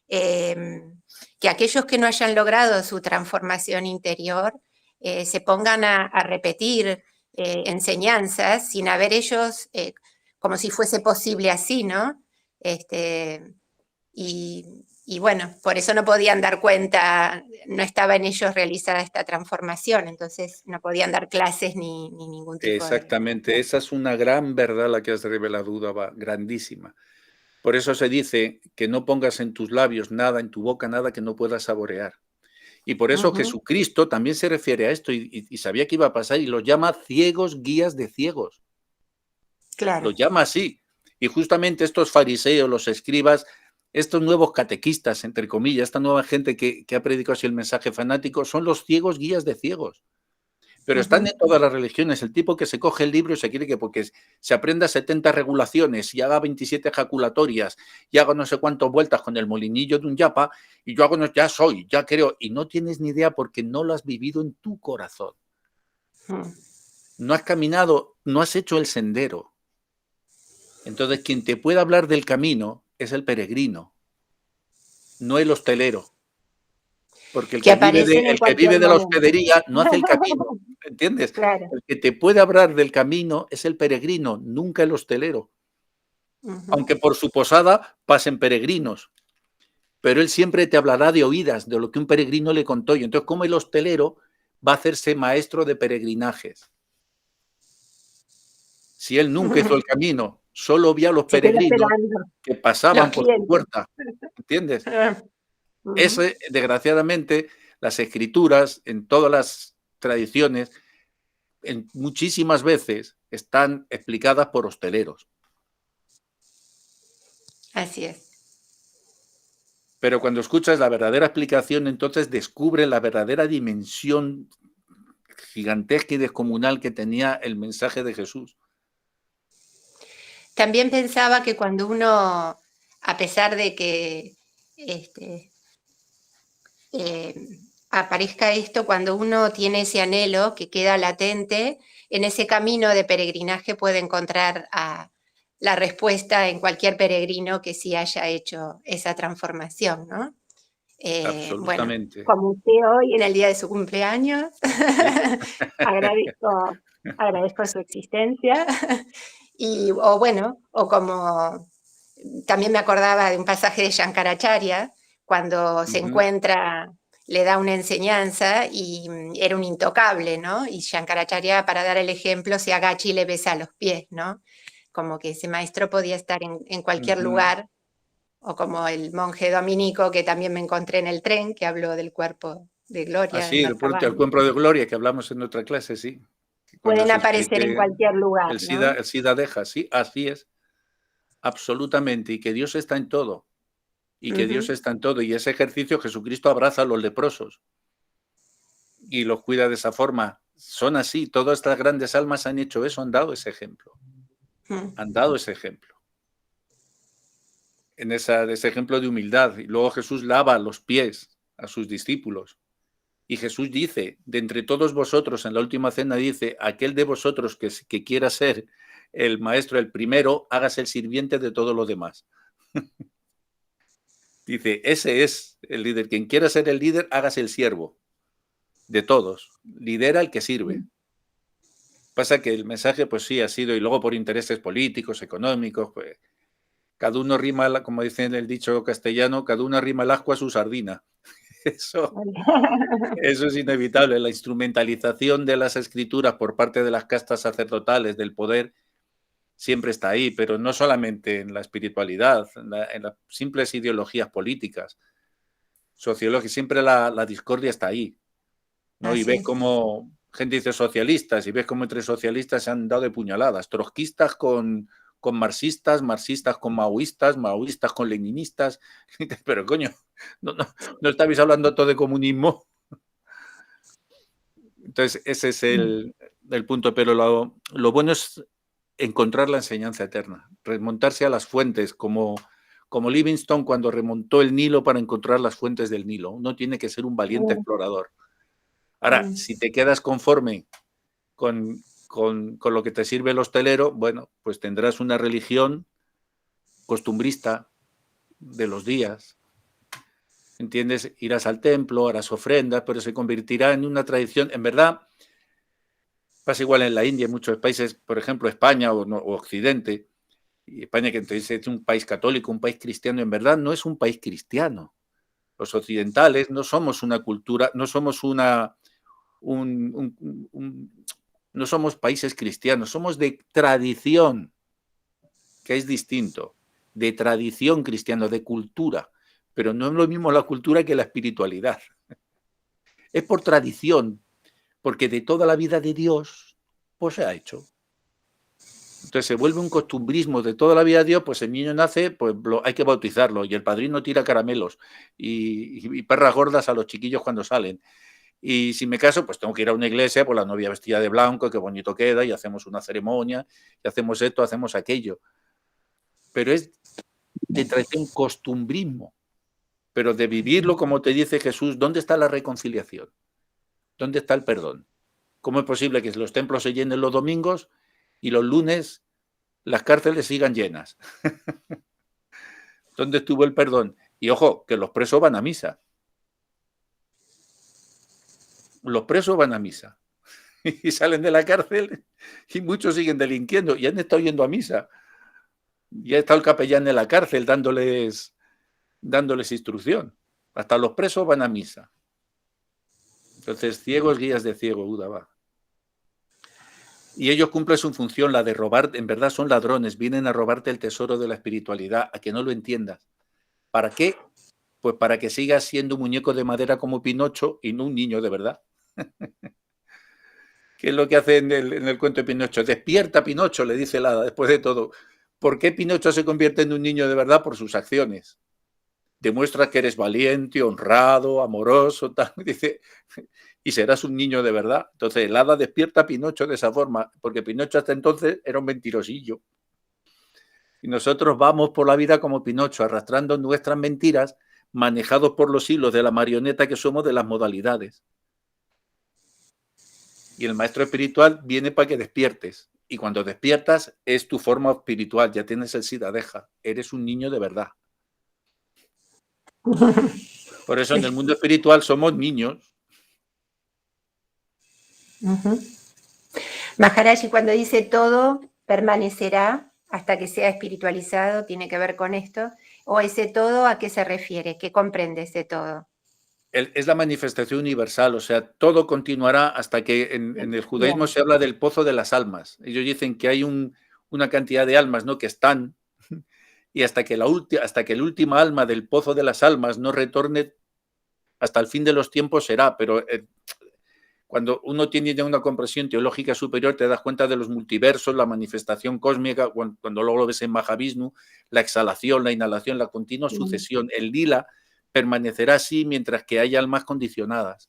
[SPEAKER 2] que aquellos que no hayan logrado su transformación interior se pongan a repetir enseñanzas sin haber ellos, como si fuese posible así, ¿no? Y bueno, por eso no podían dar cuenta, no estaba en ellos realizada esta transformación, entonces no podían dar clases ni ningún tipo de...
[SPEAKER 1] Exactamente, esa es una gran verdad la que has revelado, Udava, grandísima. Por eso se dice que no pongas en tus labios nada, en tu boca nada que no puedas saborear. Y por eso Jesucristo también se refiere a esto y sabía que iba a pasar y los llama ciegos guías de ciegos.
[SPEAKER 2] Claro.
[SPEAKER 1] Los llama así. Y justamente estos fariseos, los escribas, estos nuevos catequistas, entre comillas, esta nueva gente que ha predicado así el mensaje fanático, son los ciegos guías de ciegos. Pero están en todas las religiones. El tipo que se coge el libro y se quiere que porque se aprenda 70 regulaciones y haga 27 ejaculatorias y haga no sé cuántas vueltas con el molinillo de un yapa y yo hago, ya soy, ya creo. Y no tienes ni idea porque no lo has vivido en tu corazón. No has caminado, no has hecho el sendero. Entonces, quien te puede hablar del camino es el peregrino, no el hostelero. Porque el que vive de la hospedería no hace el camino, ¿entiendes?
[SPEAKER 2] Claro.
[SPEAKER 1] El que te puede hablar del camino es el peregrino, nunca el hostelero. Aunque por su posada pasen peregrinos, pero él siempre te hablará de oídas, de lo que un peregrino le contó. Y entonces, como el hostelero va a hacerse maestro de peregrinajes. Si él nunca hizo el camino, solo vio a los peregrinos que pasaban por su puerta, ¿entiendes? Eso, desgraciadamente, las escrituras, en todas las tradiciones, muchísimas veces están explicadas por hosteleros.
[SPEAKER 2] Así es.
[SPEAKER 1] Pero cuando escuchas la verdadera explicación, entonces descubres la verdadera dimensión gigantesca y descomunal que tenía el mensaje de Jesús.
[SPEAKER 2] También pensaba que cuando uno, a pesar de que aparezca esto, cuando uno tiene ese anhelo que queda latente, en ese camino de peregrinaje puede encontrar la respuesta en cualquier peregrino que sí haya hecho esa transformación, ¿no? Bueno,
[SPEAKER 1] Absolutamente.
[SPEAKER 2] como usted hoy en el día de su cumpleaños,
[SPEAKER 1] Sí.
[SPEAKER 2] agradezco su existencia. O bueno, o como también me acordaba de un pasaje de Shankaracharya, cuando se
[SPEAKER 1] Ujú.
[SPEAKER 2] encuentra, le da una enseñanza y era un intocable, ¿no? Y Shankaracharya, para dar el ejemplo, se agacha y le besa los pies, ¿no? Como que ese maestro podía estar en cualquier
[SPEAKER 1] Ujú.
[SPEAKER 2] lugar, o como el monje dominico que también me encontré en el tren, que habló del cuerpo de Gloria en
[SPEAKER 1] Así,
[SPEAKER 2] la
[SPEAKER 1] el puente al
[SPEAKER 2] sabana.
[SPEAKER 1] cuerpo de Gloria que hablamos en otra clase, sí. Cuando
[SPEAKER 2] Pueden
[SPEAKER 1] se
[SPEAKER 2] aparecer en
[SPEAKER 1] explique
[SPEAKER 2] cualquier lugar, ¿no?
[SPEAKER 1] el SIDA deja, sí, así es, absolutamente, y que Dios está en todo, y que Dios
[SPEAKER 2] Ujú.
[SPEAKER 1] está en todo, y ese ejercicio Jesucristo abraza a los leprosos y los cuida de esa forma. Son así, todas estas grandes almas han hecho eso, han dado ese ejemplo,
[SPEAKER 2] Mm.
[SPEAKER 1] han dado ese ejemplo, en ese ejemplo de humildad. Y luego Jesús lava los pies a sus discípulos. Y Jesús dice, de entre todos vosotros, en la última cena dice, aquel de vosotros que quiera ser el maestro, el primero, hágase el sirviente de todos los demás. Dice, ese es el líder. Quien quiera ser el líder, hágase el siervo de todos. Lidera el que sirve. Pasa que el mensaje, pues sí, ha sido, y luego por intereses políticos, económicos, pues cada uno rima, como dice en el dicho castellano, cada uno rima el ascua a su sardina. Eso, eso es inevitable. La instrumentalización de las escrituras por parte de las castas sacerdotales, del poder, siempre está ahí, pero no solamente en la espiritualidad, en las simples ideologías políticas, sociológicas, siempre la discordia está ahí, ¿no? Y
[SPEAKER 2] Así
[SPEAKER 1] ves
[SPEAKER 2] es.
[SPEAKER 1] cómo gente dice socialistas, y ves cómo entre socialistas se han dado de puñaladas, trotskistas con marxistas, marxistas con maoístas, maoístas con leninistas, pero coño, no estabais hablando todo de comunismo. Entonces, ese es el punto, pero lo bueno es encontrar la enseñanza eterna, remontarse a las fuentes, como Livingstone cuando remontó el Nilo para encontrar las fuentes del Nilo. Uno tiene que ser un valiente
[SPEAKER 2] Mm,
[SPEAKER 1] explorador. Ahora,
[SPEAKER 2] mm.
[SPEAKER 1] si te quedas conforme con lo que te sirve el hostelero, bueno, pues tendrás una religión costumbrista de los días, ¿entiendes? Irás al templo, harás ofrendas, pero se convertirá en una tradición. En verdad, pasa igual en la India, en muchos países, por ejemplo, España o Occidente, y España, que entonces es un país católico, un país cristiano, en verdad no es un país cristiano. Los occidentales no somos una cultura, no somos no somos países cristianos, somos de tradición, que es distinto, de tradición cristiana, de cultura, pero no es lo mismo la cultura que la espiritualidad. Es por tradición, porque de toda la vida de Dios, pues se ha hecho. Entonces se vuelve un costumbrismo de toda la vida de Dios, pues el niño nace, pues hay que bautizarlo, y el padrino tira caramelos y perras gordas a los chiquillos cuando salen. Y si me caso, pues tengo que ir a una iglesia, pues la novia vestida de blanco, qué bonito queda, y hacemos una ceremonia, y hacemos esto, hacemos aquello. Pero es de tradición costumbrismo, pero de vivirlo como te dice Jesús, ¿dónde está la reconciliación? ¿Dónde está el perdón? ¿Cómo es posible que los templos se llenen los domingos y los lunes las cárceles sigan llenas? ¿Dónde estuvo el perdón? Y ojo, que los presos van a misa. Los presos van a misa. Y salen de la cárcel y muchos siguen delinquiendo y han estado yendo a misa. Y ha estado el capellán en la cárcel dándoles instrucción. Hasta los presos van a misa. Entonces, ciegos guías de ciego, Udava. Y ellos cumplen su función, la de robar. En verdad son ladrones, vienen a robarte el tesoro de la espiritualidad, a que no lo entiendas. ¿Para qué? Pues para que sigas siendo un muñeco de madera como Pinocho y no un niño de verdad. ¿Qué es lo que hace en el cuento de Pinocho? Despierta, Pinocho, le dice el hada, después de todo. ¿Por qué Pinocho se convierte en un niño de verdad? Por sus acciones. Demuestra que eres valiente, honrado, amoroso, tal. Dice, y serás un niño de verdad. Entonces el hada despierta a Pinocho de esa forma, porque Pinocho hasta entonces era un mentirosillo. Y nosotros vamos por la vida como Pinocho, arrastrando nuestras mentiras, manejados por los hilos de la marioneta que somos de las modalidades. Y el maestro espiritual viene para que despiertes. Y cuando despiertas es tu forma espiritual, ya tienes el SIDA, deja, eres un niño de verdad. Por eso en el mundo espiritual somos niños.
[SPEAKER 2] Maharaji, cuando dice todo permanecerá hasta que sea espiritualizado, ¿tiene que ver con esto? ¿O ese todo a qué se refiere? ¿Qué comprende ese todo?
[SPEAKER 1] Es la manifestación universal, o sea, todo continuará hasta que en el judaísmo se habla del pozo de las almas. Ellos dicen que hay una cantidad de almas, ¿no?, que están, y hasta que el última alma del pozo de las almas no retorne, hasta el fin de los tiempos será, pero cuando uno tiene ya una comprensión teológica superior, te das cuenta de los multiversos, la manifestación cósmica, cuando luego lo ves en Mahavishnu, la exhalación, la inhalación, la continua sucesión, el lila permanecerá así mientras que haya almas condicionadas.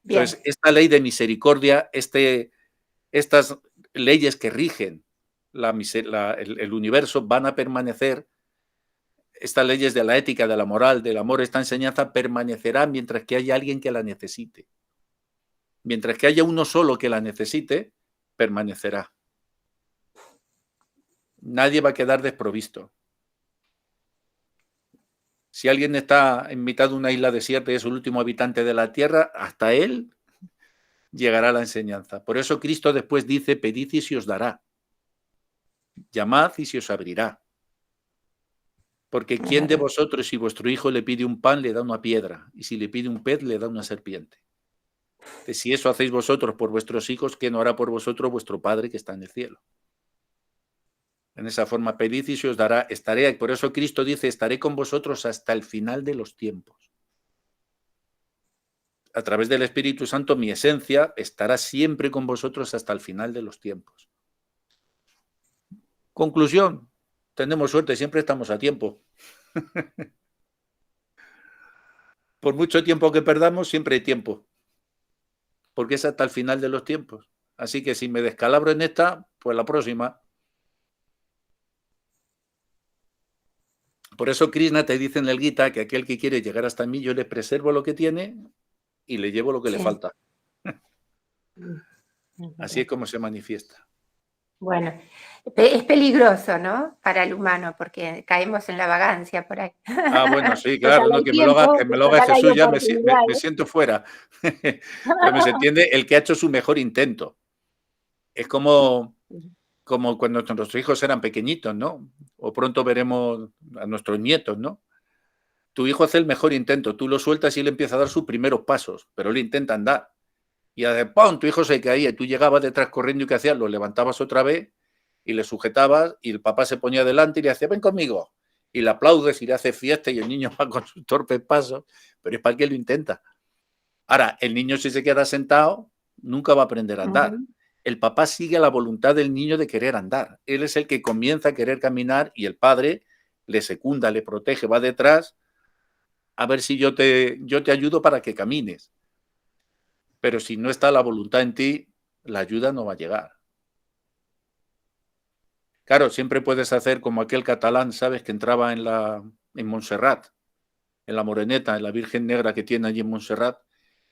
[SPEAKER 2] Bien.
[SPEAKER 1] Entonces, esta ley de misericordia, estas leyes que rigen el universo van a permanecer. Estas leyes de la ética, de la moral, del amor, esta enseñanza permanecerá mientras que haya alguien que la necesite. Mientras que haya uno solo que la necesite, permanecerá. Nadie va a quedar desprovisto. Si alguien está en mitad de una isla desierta y es el último habitante de la tierra, hasta él llegará la enseñanza. Por eso Cristo después dice: pedid y se os dará. Llamad y se os abrirá. Porque ¿quién de vosotros, si vuestro hijo le pide un pan, le da una piedra? Y si le pide un pez, le da una serpiente. Si eso hacéis vosotros por vuestros hijos, ¿qué no hará por vosotros vuestro Padre que está en el cielo? En esa forma, pedid y se os dará. Estaré, por eso Cristo dice: estaré con vosotros hasta el final de los tiempos. A través del Espíritu Santo, mi esencia estará siempre con vosotros hasta el final de los tiempos. Conclusión: tenemos suerte, siempre estamos a tiempo. Por mucho tiempo que perdamos, siempre hay tiempo. Porque es hasta el final de los tiempos. Así que si me descalabro en esta, pues la próxima. Por eso Krishna te dice en el Gita que aquel que quiere llegar hasta mí, yo le preservo lo que tiene y le llevo lo que le falta. Así es como se manifiesta.
[SPEAKER 2] Bueno, es peligroso, ¿no?, para el humano, porque caemos en la vagancia por ahí.
[SPEAKER 1] Ah, bueno, sí, claro, no, que me lo haga Jesús, ya me siento fuera. Pero se entiende el que ha hecho su mejor intento. Es como cuando nuestros hijos eran pequeñitos, ¿no? O pronto veremos a nuestros nietos, ¿no? Tu hijo hace el mejor intento, tú lo sueltas y él empieza a dar sus primeros pasos, pero él intenta andar. Y de ¡pum!, tu hijo se caía y tú llegabas detrás corriendo, y ¿qué hacías? Lo levantabas otra vez y le sujetabas y el papá se ponía delante y le decía: ven conmigo. Y le aplaudes y le hace fiesta y el niño va con sus torpes pasos, pero es para que lo intenta. Ahora, el niño, si se queda sentado, nunca va a aprender a andar. El papá sigue la voluntad del niño de querer andar. Él es el que comienza a querer caminar y el padre le secunda, le protege, va detrás a ver si yo te ayudo para que camines. Pero si no está la voluntad en ti, la ayuda no va a llegar. Claro, siempre puedes hacer como aquel catalán, ¿sabes?, que entraba en Montserrat, en la Moreneta, en la Virgen Negra que tiene allí en Montserrat,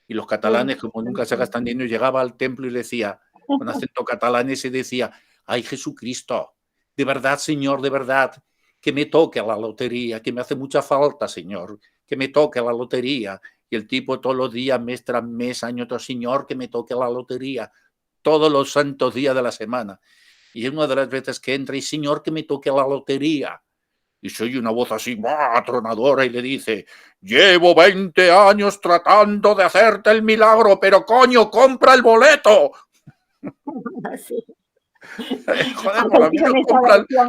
[SPEAKER 1] y los catalanes, como nunca se gastan dinero, llegaba al templo y le decía, con acento catalán, y decía: ay, Jesucristo, de verdad, Señor, de verdad, que me toque la lotería, que me hace mucha falta, Señor, que me toque la lotería. Y el tipo todos los días, mes tras mes, año tras, Señor, que me toque la lotería, todos los santos días de la semana. Y es una de las veces que entra y: Señor, que me toque la lotería. Y se oye una voz así, atronadora, y le dice: llevo 20 años tratando de hacerte el milagro, pero coño, compra el boleto.
[SPEAKER 2] Sí.
[SPEAKER 1] Joder, por lo menos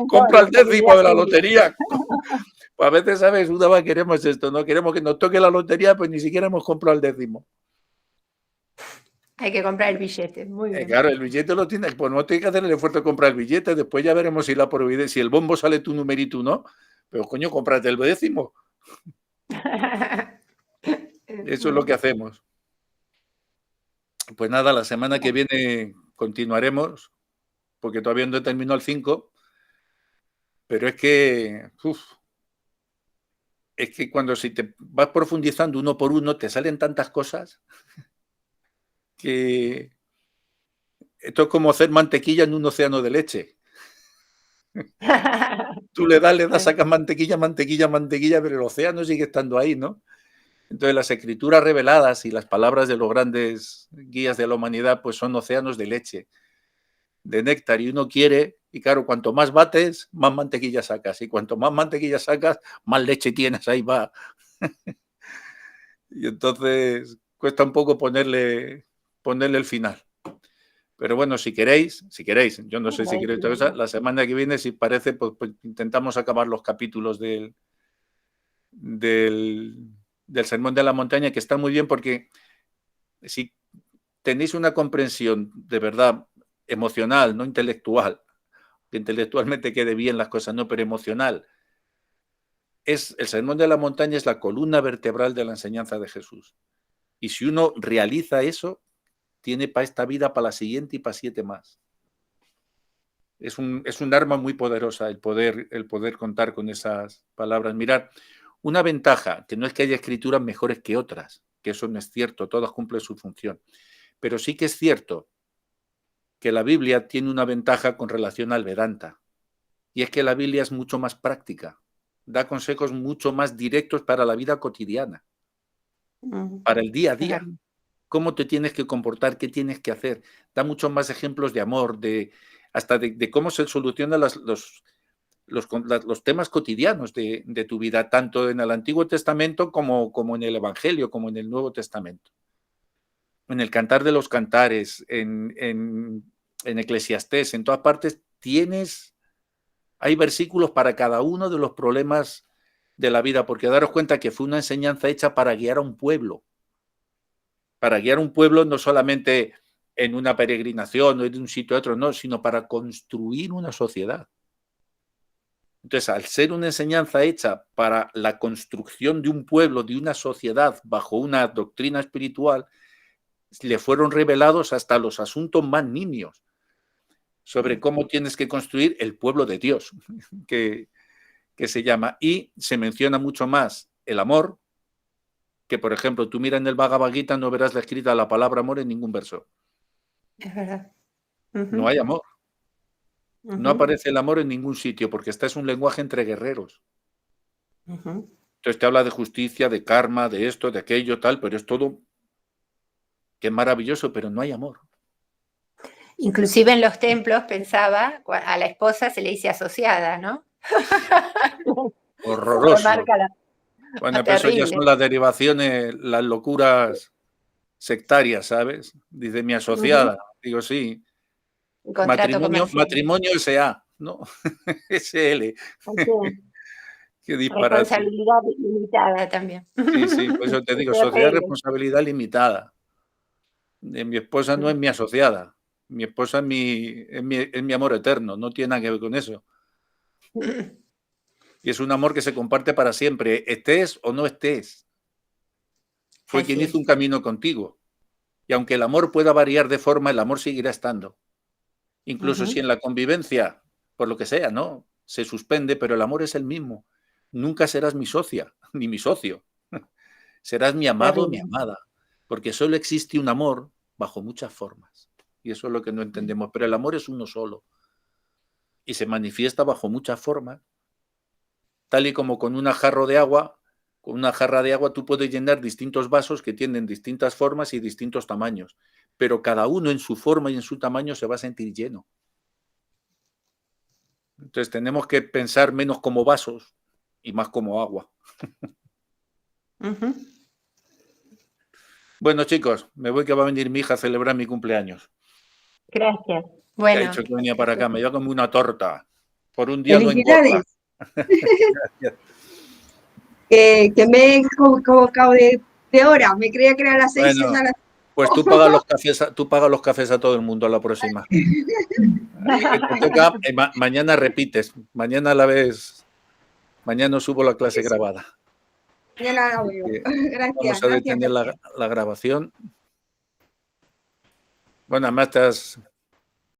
[SPEAKER 1] compra el décimo de la lotería. Pues a veces, ¿sabes? Una vez queremos esto, no queremos que nos toque la lotería, pues ni siquiera hemos comprado el décimo.
[SPEAKER 2] Hay que comprar el billete, muy bien.
[SPEAKER 1] Claro, el billete lo tienes, pues no tienes que hacer el esfuerzo de comprar el billete, después ya veremos si la providencia, si el bombo sale tu numerito o no, pero coño, cómprate el décimo. Eso es lo que hacemos. Pues nada, la semana que viene continuaremos, porque todavía no he terminado el 5, pero es que cuando si te vas profundizando uno por uno, te salen tantas cosas que esto es como hacer mantequilla en un océano de leche. Tú le das, sacas mantequilla, pero el océano sigue estando ahí, ¿no? Entonces las escrituras reveladas y las palabras de los grandes guías de la humanidad pues son océanos de leche, de néctar, y uno quiere, y claro, cuanto más bates, más mantequilla sacas, y cuanto más mantequilla sacas, más leche tienes, ahí va. Y entonces cuesta un poco ponerle el final. Pero bueno, si queréis, yo no sé si queréis otra cosa, la semana que viene, si parece, pues intentamos acabar los capítulos del Sermón de la Montaña, que está muy bien porque si tenéis una comprensión de verdad emocional, no intelectual, que intelectualmente quede bien las cosas, no, pero emocional, el Sermón de la Montaña es la columna vertebral de la enseñanza de Jesús. Y si uno realiza eso, tiene para esta vida, para la siguiente y para 7 más. Es un arma muy poderosa el poder contar con esas palabras. Mirad, una ventaja, que no es que haya escrituras mejores que otras, que eso no es cierto, todas cumplen su función, pero sí que es cierto que la Biblia tiene una ventaja con relación al Vedanta, y es que la Biblia es mucho más práctica, da consejos mucho más directos para la vida cotidiana, para el día a día. Cómo te tienes que comportar, qué tienes que hacer. Da muchos más ejemplos de amor, hasta de cómo se solucionan los temas cotidianos de tu vida, tanto en el Antiguo Testamento como en el Evangelio, como en el Nuevo Testamento. En el Cantar de los Cantares, en Eclesiastés, en todas partes hay versículos para cada uno de los problemas de la vida, porque daros cuenta que fue una enseñanza hecha para guiar a un pueblo. Para guiar un pueblo no solamente en una peregrinación o de un sitio a otro, no, sino para construir una sociedad. Entonces, al ser una enseñanza hecha para la construcción de un pueblo, de una sociedad, bajo una doctrina espiritual, le fueron revelados hasta los asuntos más nimios sobre cómo tienes que construir el pueblo de Dios, que se llama. Y se menciona mucho más el amor, que por ejemplo, tú miras en el Bhagavad Gita, no verás la escrita la palabra amor en ningún verso.
[SPEAKER 2] Es verdad.
[SPEAKER 1] No hay amor. No aparece el amor en ningún sitio, porque este es un lenguaje entre guerreros. Entonces te habla de justicia, de karma, de esto, de aquello, tal, pero es todo que es maravilloso, pero no hay amor.
[SPEAKER 2] Inclusive en los templos, pensaba, a la esposa se le dice asociada, ¿no?
[SPEAKER 1] Horroroso. Bueno, pero eso ya son las derivaciones, las locuras sectarias, ¿sabes? Dice mi asociada. Digo, sí. Matrimonio S.A., ¿no? S.L. Qué disparate.
[SPEAKER 2] Responsabilidad limitada también.
[SPEAKER 1] Sí, por eso te digo, sociedad de responsabilidad limitada. Mi esposa no es mi asociada. Mi esposa es mi amor eterno, no tiene nada que ver con eso. Y es un amor que se comparte para siempre, estés o no estés. Fue quien hizo un camino contigo. Y aunque el amor pueda variar de forma, el amor seguirá estando. Incluso si en la convivencia, por lo que sea, ¿no?, se suspende, pero el amor es el mismo. Nunca serás mi socia, ni mi socio. Serás mi amado o mi amada. Porque solo existe un amor bajo muchas formas. Y eso es lo que no entendemos. Pero el amor es uno solo. Y se manifiesta bajo muchas formas. Tal y como con una jarra de agua tú puedes llenar distintos vasos que tienen distintas formas y distintos tamaños. Pero cada uno en su forma y en su tamaño se va a sentir lleno. Entonces tenemos que pensar menos como vasos y más como agua. Bueno, chicos, me voy que va a venir mi hija a celebrar mi cumpleaños.
[SPEAKER 2] Gracias.
[SPEAKER 1] Bueno. Que ha dicho que venía para acá, me voy a comer una torta. Por un día no engorda.
[SPEAKER 3] Gracias. Que me he equivocado de hora, me creía que era a las 6.
[SPEAKER 1] Bueno, pues tú pagas los cafés a todo el mundo a la próxima. Mañana repites, mañana la ves, mañana subo la clase grabada.
[SPEAKER 3] Mañana la veo. Gracias.
[SPEAKER 1] Vamos a detener la grabación. Bueno, además